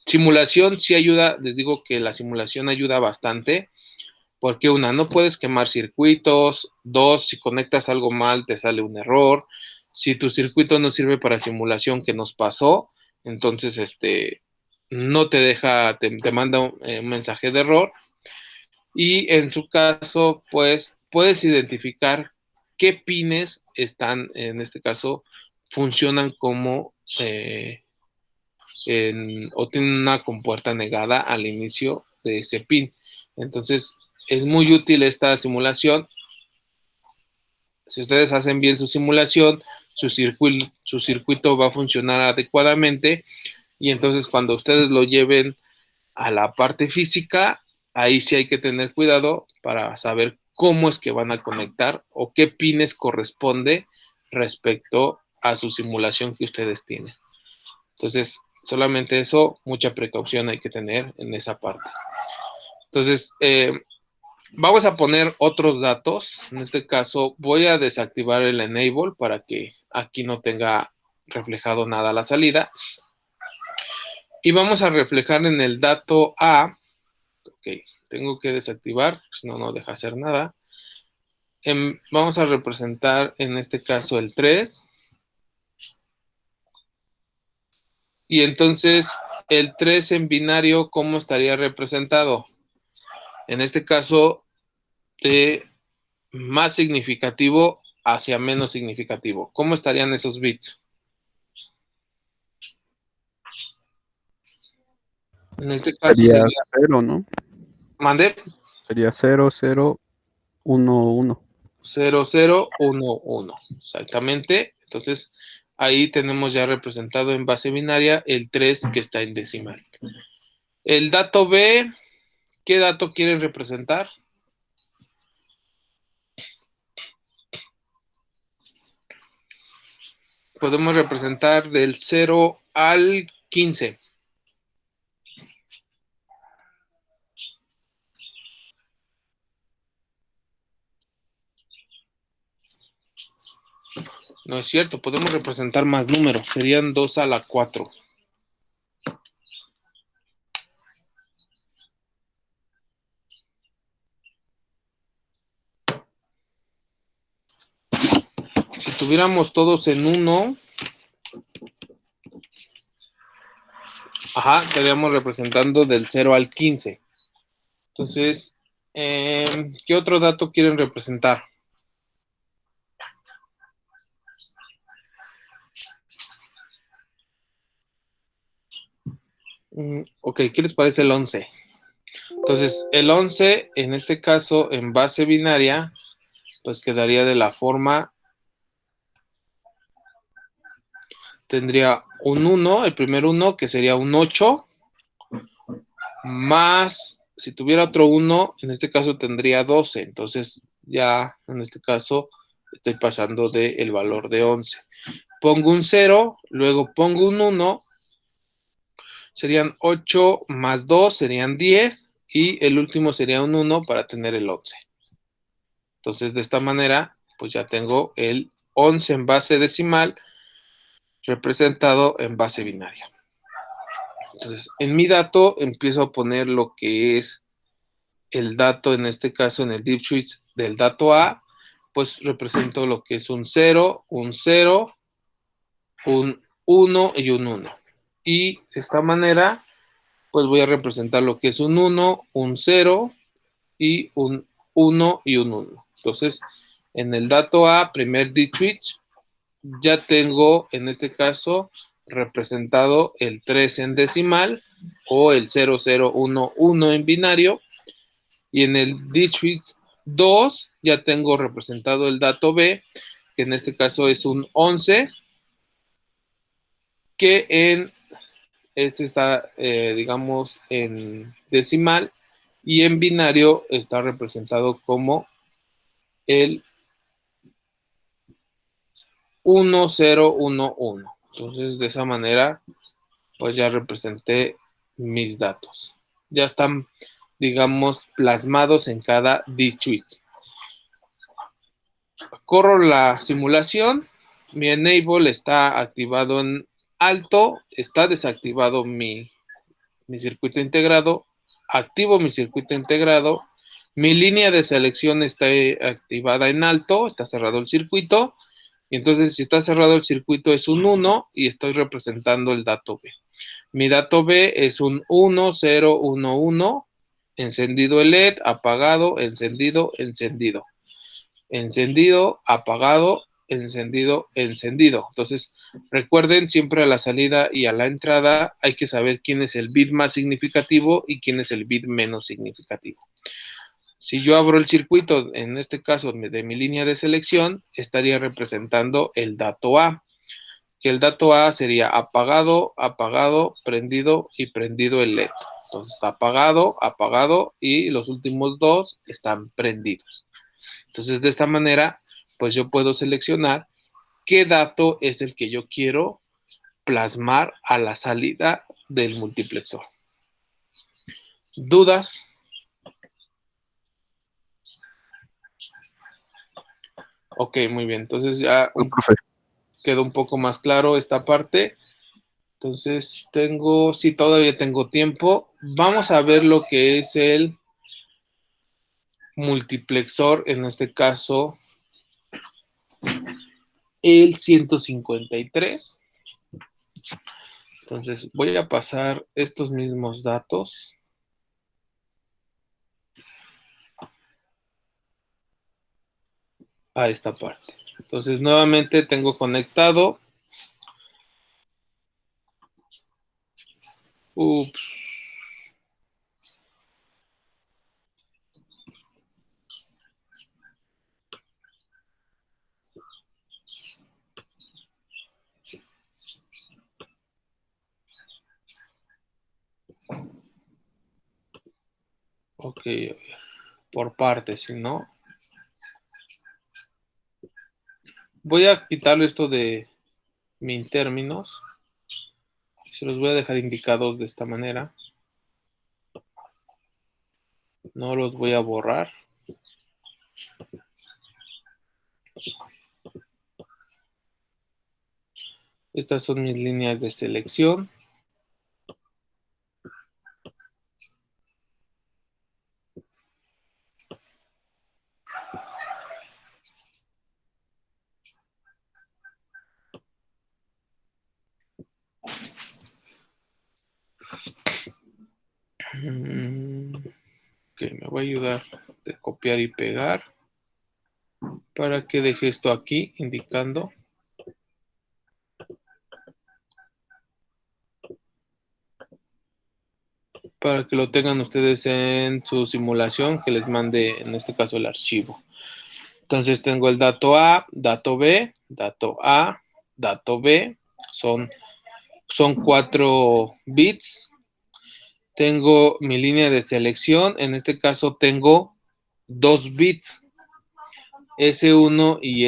Simulación sí ayuda, les digo que la simulación ayuda bastante, porque una, no puedes quemar circuitos, dos, si conectas algo mal te sale un error, si tu circuito no sirve para simulación, que nos pasó, entonces no te deja, te manda un mensaje de error, y en su caso, pues puedes identificar qué pines están, en este caso, funcionan como o tienen una compuerta negada al inicio de ese pin. Entonces, es muy útil esta simulación. Si ustedes hacen bien su simulación, su circuito va a funcionar adecuadamente, y entonces cuando ustedes lo lleven a la parte física, ahí sí hay que tener cuidado para saber cómo es que van a conectar o qué pines corresponde respecto a su simulación que ustedes tienen. Entonces, solamente eso, mucha precaución hay que tener en esa parte. Entonces, vamos a poner otros datos. En este caso, voy a desactivar el enable para que aquí no tenga reflejado nada la salida. Y vamos a reflejar en el dato A. Ok, tengo que desactivar, si no, no deja hacer nada. Vamos a representar en este caso el 3. Y entonces, el 3 en binario, ¿cómo estaría representado? En este caso, de más significativo hacia menos significativo. ¿Cómo estarían esos bits? En este caso Sería sería... 0, ¿no? ¿Mande? Sería 0, 0, 1, 1. 0, 0, 1, 1. Exactamente. Entonces, ahí tenemos ya representado en base binaria el 3 que está en decimal. El dato B, ¿qué dato quieren representar? Podemos representar del 0 al 15. No es cierto, podemos representar más números. Serían 2 a la 4. Si tuviéramos todos en 1, estaríamos representando del 0 al 15. Entonces, ¿qué otro dato quieren representar? Ok, ¿qué les parece el 11? Entonces, el 11, en este caso, en base binaria, pues quedaría de la forma, tendría un 1, el primer 1, que sería un 8, más, si tuviera otro 1, en este caso tendría 12. Entonces, ya en este caso, estoy pasando del valor de 11. Pongo un 0, luego pongo un 1, serían 8 más 2, serían 10, y el último sería un 1 para tener el 11. Entonces, de esta manera, pues ya tengo el 11 en base decimal representado en base binaria. Entonces, en mi dato empiezo a poner lo que es el dato, en este caso en el deep switch del dato A, pues represento lo que es un 0, un 0, un 1 y un 1. Y de esta manera, pues voy a representar lo que es un 1, un 0 y un 1 y un 1. Entonces, en el dato A, primer deep switch, ya tengo en este caso representado el 3 en decimal o el 0011 en binario, y en el deep switch 2 ya tengo representado el dato B, que en este caso es un 11, que en este está, digamos, en decimal, y en binario está representado como el 1011. Entonces, de esa manera, pues ya representé mis datos. Ya están, digamos, plasmados en cada D-Switch. Corro la simulación. Mi enable está activado en alto. Está desactivado mi circuito integrado. Activo mi circuito integrado. Mi línea de selección está activada en alto. Está cerrado el circuito. Y entonces, si está cerrado el circuito, es un 1 y estoy representando el dato B. Mi dato B es un 1011, encendido el LED, apagado, encendido, encendido, encendido, apagado, encendido, encendido. Entonces, recuerden, siempre a la salida y a la entrada hay que saber quién es el bit más significativo y quién es el bit menos significativo. Si yo abro el circuito, en este caso de mi línea de selección, estaría representando el dato A, que el dato A sería apagado, apagado, prendido y prendido el LED. Entonces está apagado, apagado y los últimos dos están prendidos. Entonces, de esta manera, pues yo puedo seleccionar qué dato es el que yo quiero plasmar a la salida del multiplexor. ¿Dudas? Ok, muy bien. Entonces ya No, profe. quedó un poco más claro esta parte. Entonces sí, todavía tengo tiempo. Vamos a ver lo que es el multiplexor, en este caso, el 153. Entonces voy a pasar estos mismos datos a esta parte. Entonces nuevamente tengo conectado. Ups. Ok, por partes, si no. Voy a quitarle esto de min términos. Se los voy a dejar indicados de esta manera. No los voy a borrar. Estas son mis líneas de selección. Ok, me voy a ayudar de copiar y pegar para que deje esto aquí indicando. Para que lo tengan ustedes en su simulación, que les mande en este caso el archivo. Entonces tengo el dato A, dato B, dato A, dato B. Son 4 bits. Tengo mi línea de selección. En este caso tengo 2 bits. S1 y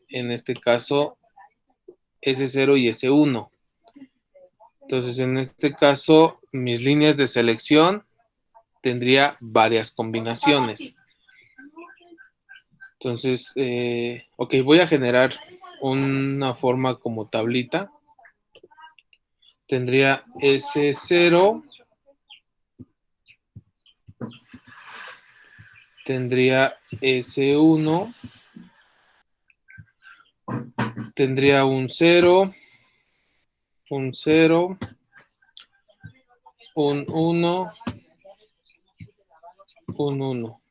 en este caso, S0 y S1. Entonces, en este caso, mis líneas de selección tendría varias combinaciones. Entonces, ok, voy a generar una forma como tablita. Tendría S0, tendría S1, tendría un 0, un 0, un 1, un 1.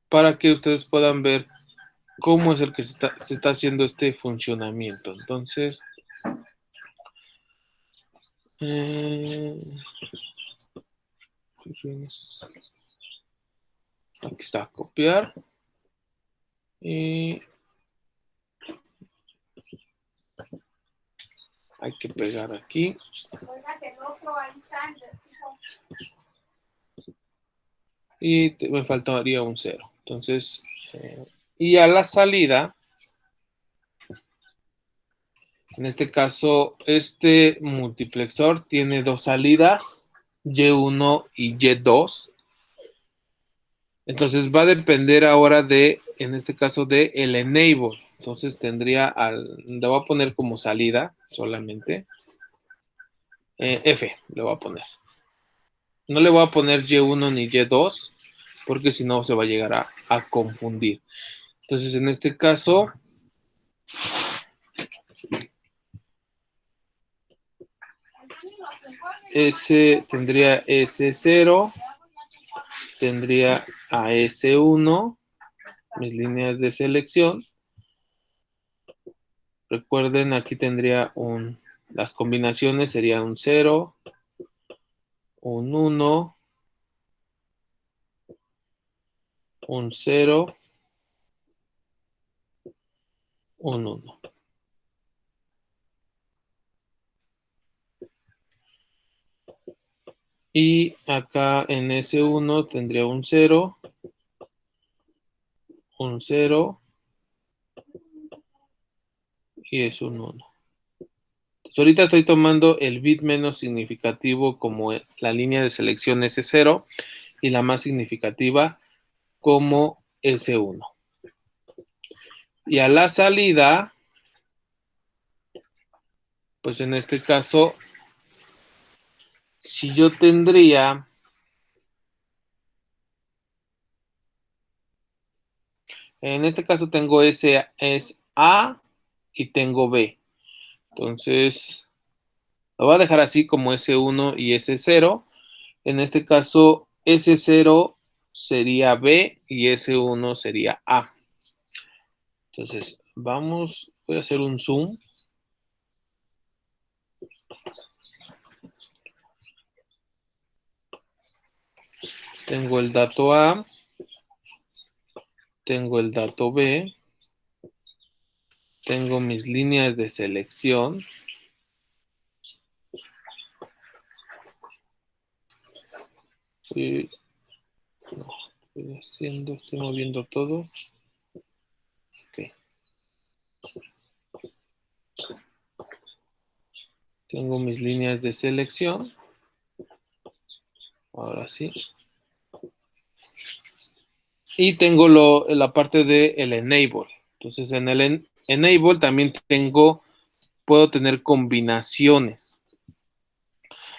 Para que ustedes puedan ver cómo es el que se está haciendo este funcionamiento. Entonces, aquí está, copiar. Y hay que pegar aquí. Y me faltaría un 0. Entonces, y a la salida, en este caso, este multiplexor tiene 2 salidas, Y1 y Y2. Entonces va a depender ahora en este caso, de el enable. Entonces le voy a poner como salida solamente. F le voy a poner. No le voy a poner Y1 ni Y2, porque si no se va a llegar a confundir. Entonces, en este caso, tendría S0, tendría a S1, mis líneas de selección. Recuerden, aquí tendría las combinaciones serían un 0, un 1, un 0, un 1. Y acá en S1 tendría un 0, un 0 y es un 1. Entonces, ahorita estoy tomando el bit menos significativo como la línea de selección S0 y la más significativa como S1. Y a la salida, pues en este caso, si yo tendría, en este caso tengo S es A y tengo B. Entonces, lo voy a dejar así como S1 y S0. En este caso, S0 sería B y S1 sería A. Entonces, voy a hacer un zoom. Tengo el dato A, tengo el dato B, tengo mis líneas de selección. Y, no, estoy moviendo todo. Ok. Tengo mis líneas de selección. Ahora sí. Y tengo la parte de el enable. Entonces, en el enable también puedo tener combinaciones.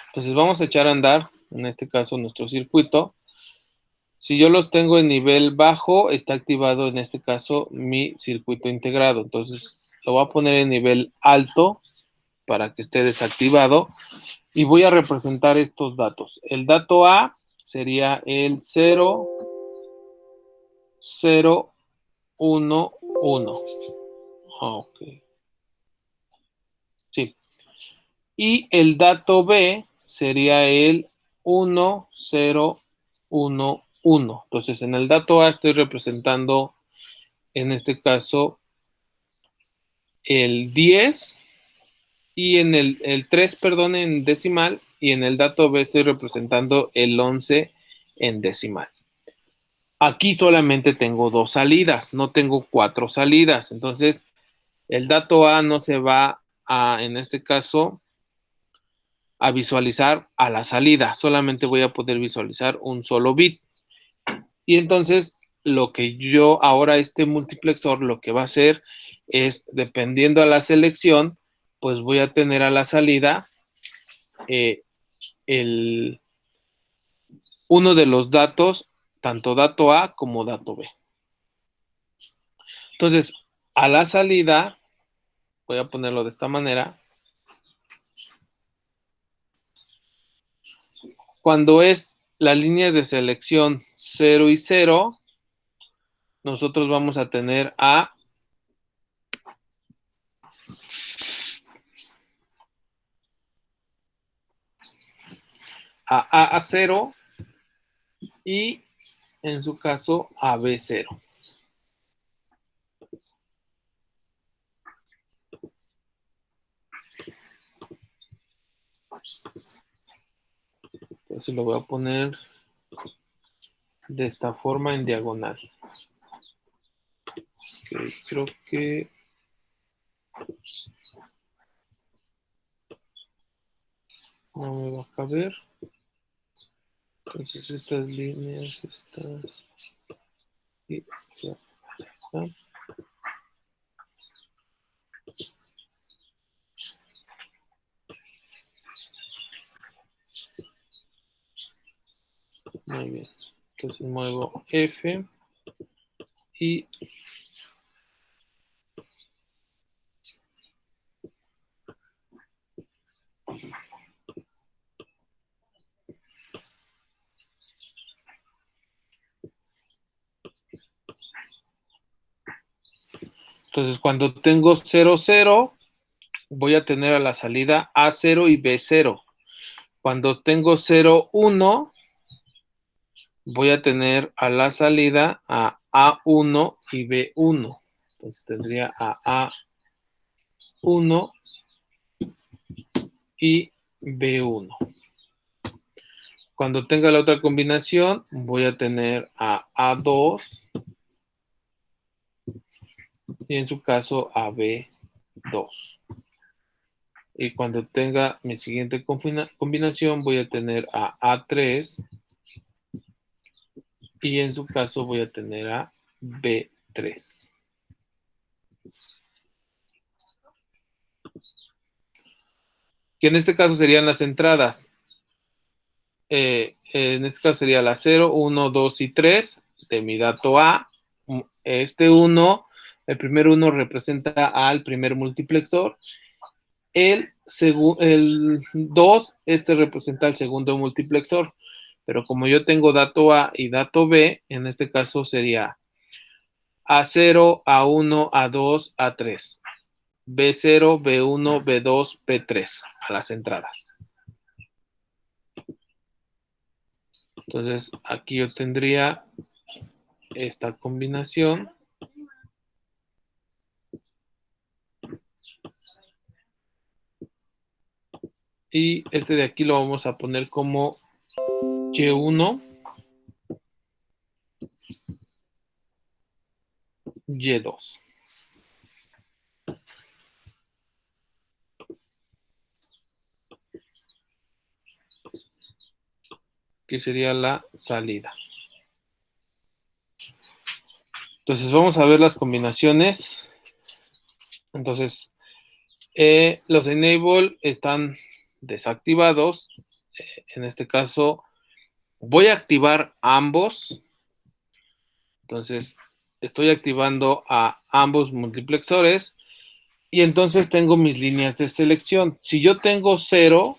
Entonces, vamos a echar a andar, en este caso, nuestro circuito. Si yo los tengo en nivel bajo, está activado en este caso mi circuito integrado. Entonces, lo voy a poner en nivel alto para que esté desactivado. Y voy a representar estos datos. El dato A sería el 0, 0, 1, 1. Ok. Sí. Y el dato B sería el 1, 0, 1, 1. Entonces, en el dato A estoy representando, en este caso, el 10 y en el 3, perdón, en decimal, y en el dato B estoy representando el 11 en decimal. Aquí solamente tengo 2 salidas, no tengo 4 salidas. Entonces, el dato A no se va a, en este caso, a visualizar a la salida. Solamente voy a poder visualizar un solo bit. Y entonces, lo que yo ahora este multiplexor lo que va a hacer es, dependiendo a la selección, pues voy a tener a la salida uno de los datos, tanto dato A como dato B. Entonces, a la salida, voy a ponerlo de esta manera. Cuando es las líneas de selección 0 y 0, nosotros vamos a tener a A0 y en su caso a B0. Entonces lo voy a poner de esta forma en diagonal. Okay, creo que no me va a caber. Entonces estas líneas, estas y ya está. Muy bien. Entonces muevo F y entonces cuando tengo 0, 0, voy a tener a la salida A0 y B0. Cuando tengo 0, 1, voy a tener a la salida a A1 y B1. Entonces tendría a A1 y B1. Cuando tenga la otra combinación, voy a tener a A2 y en su caso a B2. Y cuando tenga mi siguiente combinación, voy a tener a A3 y en su caso voy a tener a B3. Que en este caso serían las entradas. En este caso sería la 0, 1, 2 y 3 de mi dato A. Este 1, el primer 1 representa al primer multiplexor. El 2, este representa al segundo multiplexor. Pero como yo tengo dato A y dato B, en este caso sería A0, A1, A2, A3. B0, B1, B2, B3 a las entradas. Entonces, aquí yo tendría esta combinación. Y este de aquí lo vamos a poner como Y1, Y2. Que sería la salida. Entonces vamos a ver las combinaciones. Entonces, los enable están desactivados. En este caso, voy a activar ambos. Entonces, estoy activando a ambos multiplexores. Y entonces tengo mis líneas de selección. Si yo tengo 0,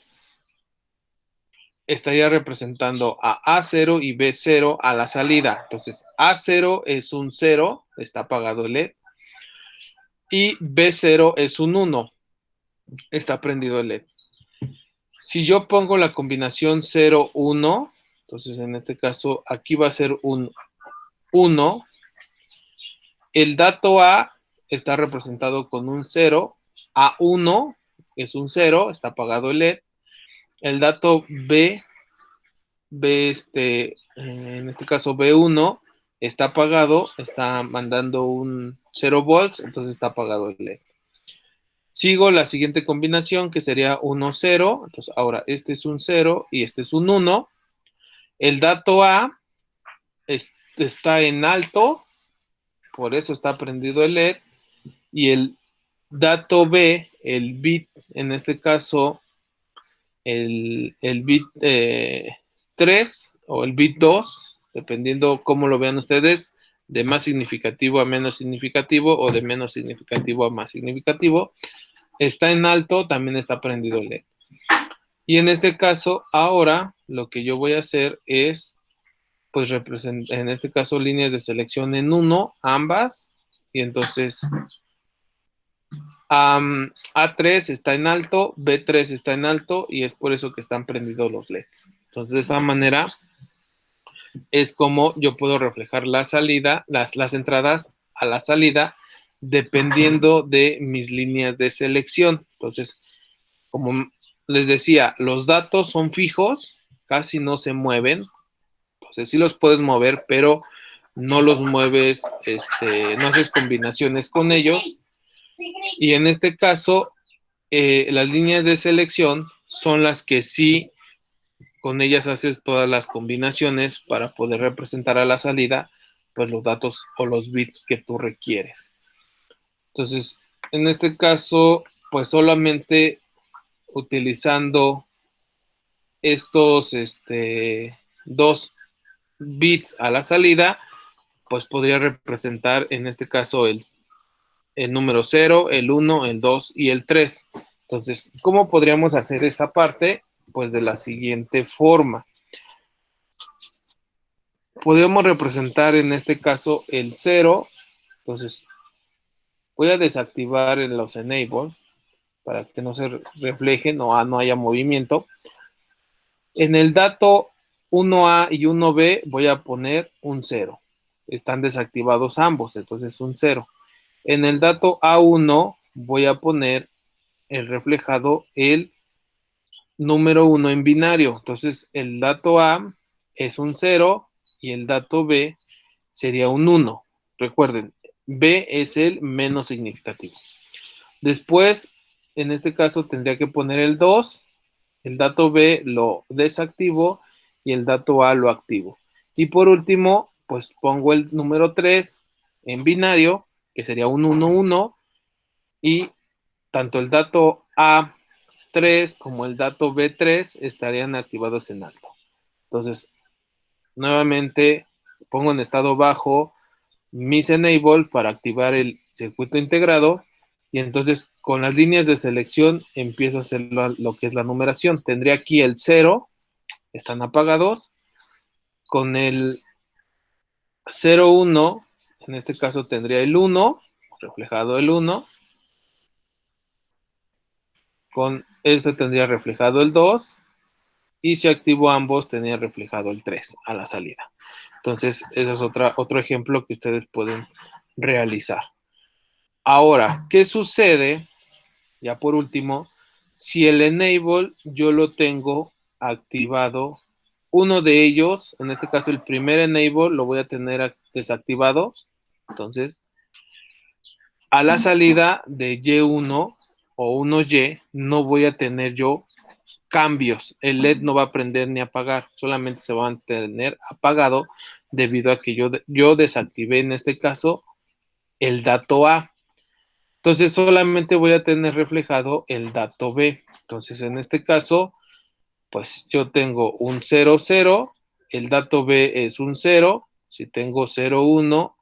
estaría representando a A0 y B0 a la salida. Entonces, A0 es un 0, está apagado el LED. Y B0 es un 1, está prendido el LED. Si yo pongo la combinación 0, 1, entonces en este caso aquí va a ser un 1. El dato A está representado con un 0. A1 es un 0, está apagado el LED. El dato B, en este caso B1, está apagado, está mandando un 0 volts, entonces está apagado el LED. Sigo la siguiente combinación que sería 1, 0. Entonces ahora este es un 0 y este es un 1. El dato A está en alto, por eso está prendido el LED. Y el dato B, el bit, en este caso, el bit 3 o el bit 2, dependiendo cómo lo vean ustedes, de más significativo a menos significativo o de menos significativo a más significativo, está en alto, también está prendido el LED. Y en este caso, ahora lo que yo voy a hacer es, pues, en este caso, líneas de selección en 1, ambas. Y entonces, A3 está en alto, B3 está en alto, y es por eso que están prendidos los LEDs. Entonces, de esa manera es como yo puedo reflejar la salida, las entradas a la salida, dependiendo de mis líneas de selección. Entonces, como les decía, los datos son fijos, casi no se mueven. Entonces sí los puedes mover, pero no los mueves, no haces combinaciones con ellos. Y en este caso, las líneas de selección son las que sí, con ellas haces todas las combinaciones para poder representar a la salida, pues los datos o los bits que tú requieres. Entonces, en este caso, pues solamente utilizando estos dos bits a la salida, pues podría representar en este caso el número 0, el 1, el 2 y el 3. Entonces, ¿cómo podríamos hacer esa parte? Pues de la siguiente forma. Podríamos representar en este caso el 0. Entonces, voy a desactivar en los enable para que no se reflejen o no haya movimiento. En el dato 1A y 1B voy a poner un 0. Están desactivados ambos, entonces un 0. En el dato A1 voy a poner el reflejado el número 1 en binario. Entonces, el dato A es un 0 y el dato B sería un 1. Recuerden, B es el menos significativo. Después, en este caso, tendría que poner el 2, el dato B lo desactivo y el dato A lo activo. Y por último, pues pongo el número 3 en binario, que sería un 1, 1, y tanto el dato A3 como el dato B3 estarían activados en alto. Entonces, nuevamente pongo en estado bajo mis enable para activar el circuito integrado y entonces con las líneas de selección empiezo a hacer lo que es la numeración. Tendría aquí el 0, están apagados, con el 0, 1, en este caso tendría el 1, reflejado el 1, con este tendría reflejado el 2, y si activo ambos tendría reflejado el 3 a la salida. Entonces, ese es otro ejemplo que ustedes pueden realizar. Ahora, ¿qué sucede? Ya por último, si el enable yo lo tengo activado, uno de ellos, en este caso el primer enable, lo voy a tener desactivado. Entonces, a la salida de Y1 o 1Y, no voy a tener yo cambios. El LED no va a prender ni apagar, solamente se va a mantener apagado debido a que yo desactivé en este caso el dato A. Entonces solamente voy a tener reflejado el dato B. Entonces en este caso, pues yo tengo un 0, 0, el dato B es un 0, si tengo 0, 1,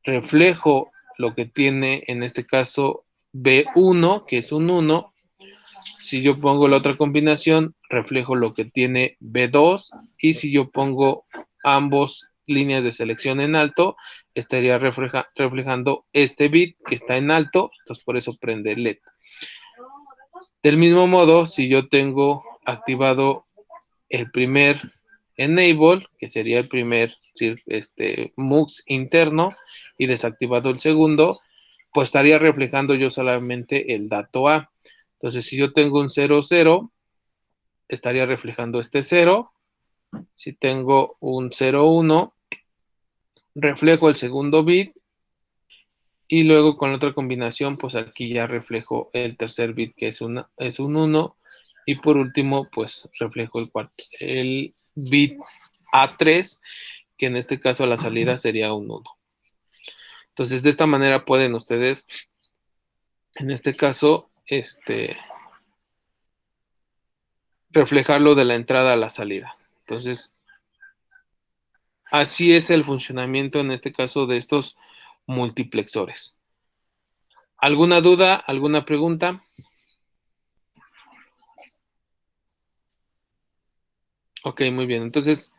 reflejo lo que tiene en este caso B1, que es un 1. Si yo pongo la otra combinación, reflejo lo que tiene B2, y si yo pongo ambos líneas de selección en alto, estaría reflejando este bit que está en alto, entonces por eso prende el LED. Del mismo modo, si yo tengo activado el primer enable, que sería el primer MUX interno, y desactivado el segundo, pues estaría reflejando yo solamente el dato A. Entonces, si yo tengo un 0, 0, estaría reflejando este 0. Si tengo un 0, 1, reflejo el segundo bit. Y luego con la otra combinación, pues aquí ya reflejo el tercer bit, que es un 1. Y por último, pues reflejo el bit A3, que en este caso a la salida sería un 1. Entonces, de esta manera pueden ustedes, en este caso, reflejarlo de la entrada a la salida. Entonces, así es el funcionamiento en este caso de estos multiplexores. ¿Alguna duda? ¿Alguna pregunta? Ok, muy bien. Entonces,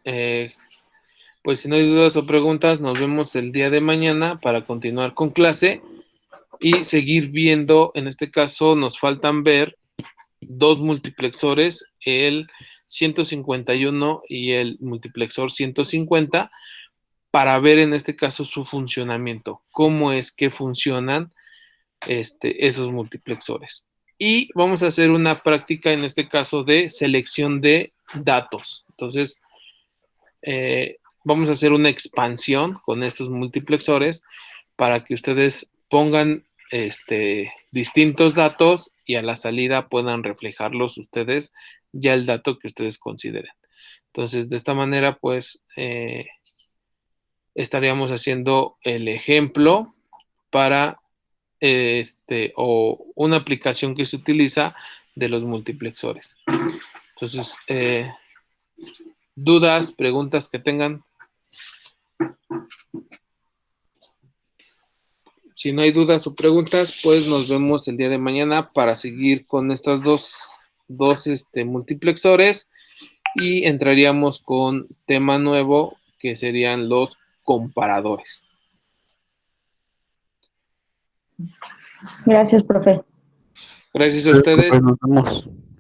pues si no hay dudas o preguntas, nos vemos el día de mañana para continuar con clase y seguir viendo. En este caso, nos faltan ver dos multiplexores, el 151 y el multiplexor 150, para ver en este caso su funcionamiento, cómo es que funcionan esos multiplexores. Y vamos a hacer una práctica en este caso de selección de datos. Entonces, vamos a hacer una expansión con estos multiplexores para que ustedes pongan distintos datos y a la salida puedan reflejarlos ustedes ya el dato que ustedes consideren. Entonces, de esta manera, pues, estaríamos haciendo el ejemplo para o una aplicación que se utiliza de los multiplexores. Entonces, dudas, preguntas que tengan. Si no hay dudas o preguntas, pues nos vemos el día de mañana para seguir con estas dos multiplexores y entraríamos con tema nuevo que serían los comparadores. Gracias, profe. Gracias a ustedes. Nos vemos.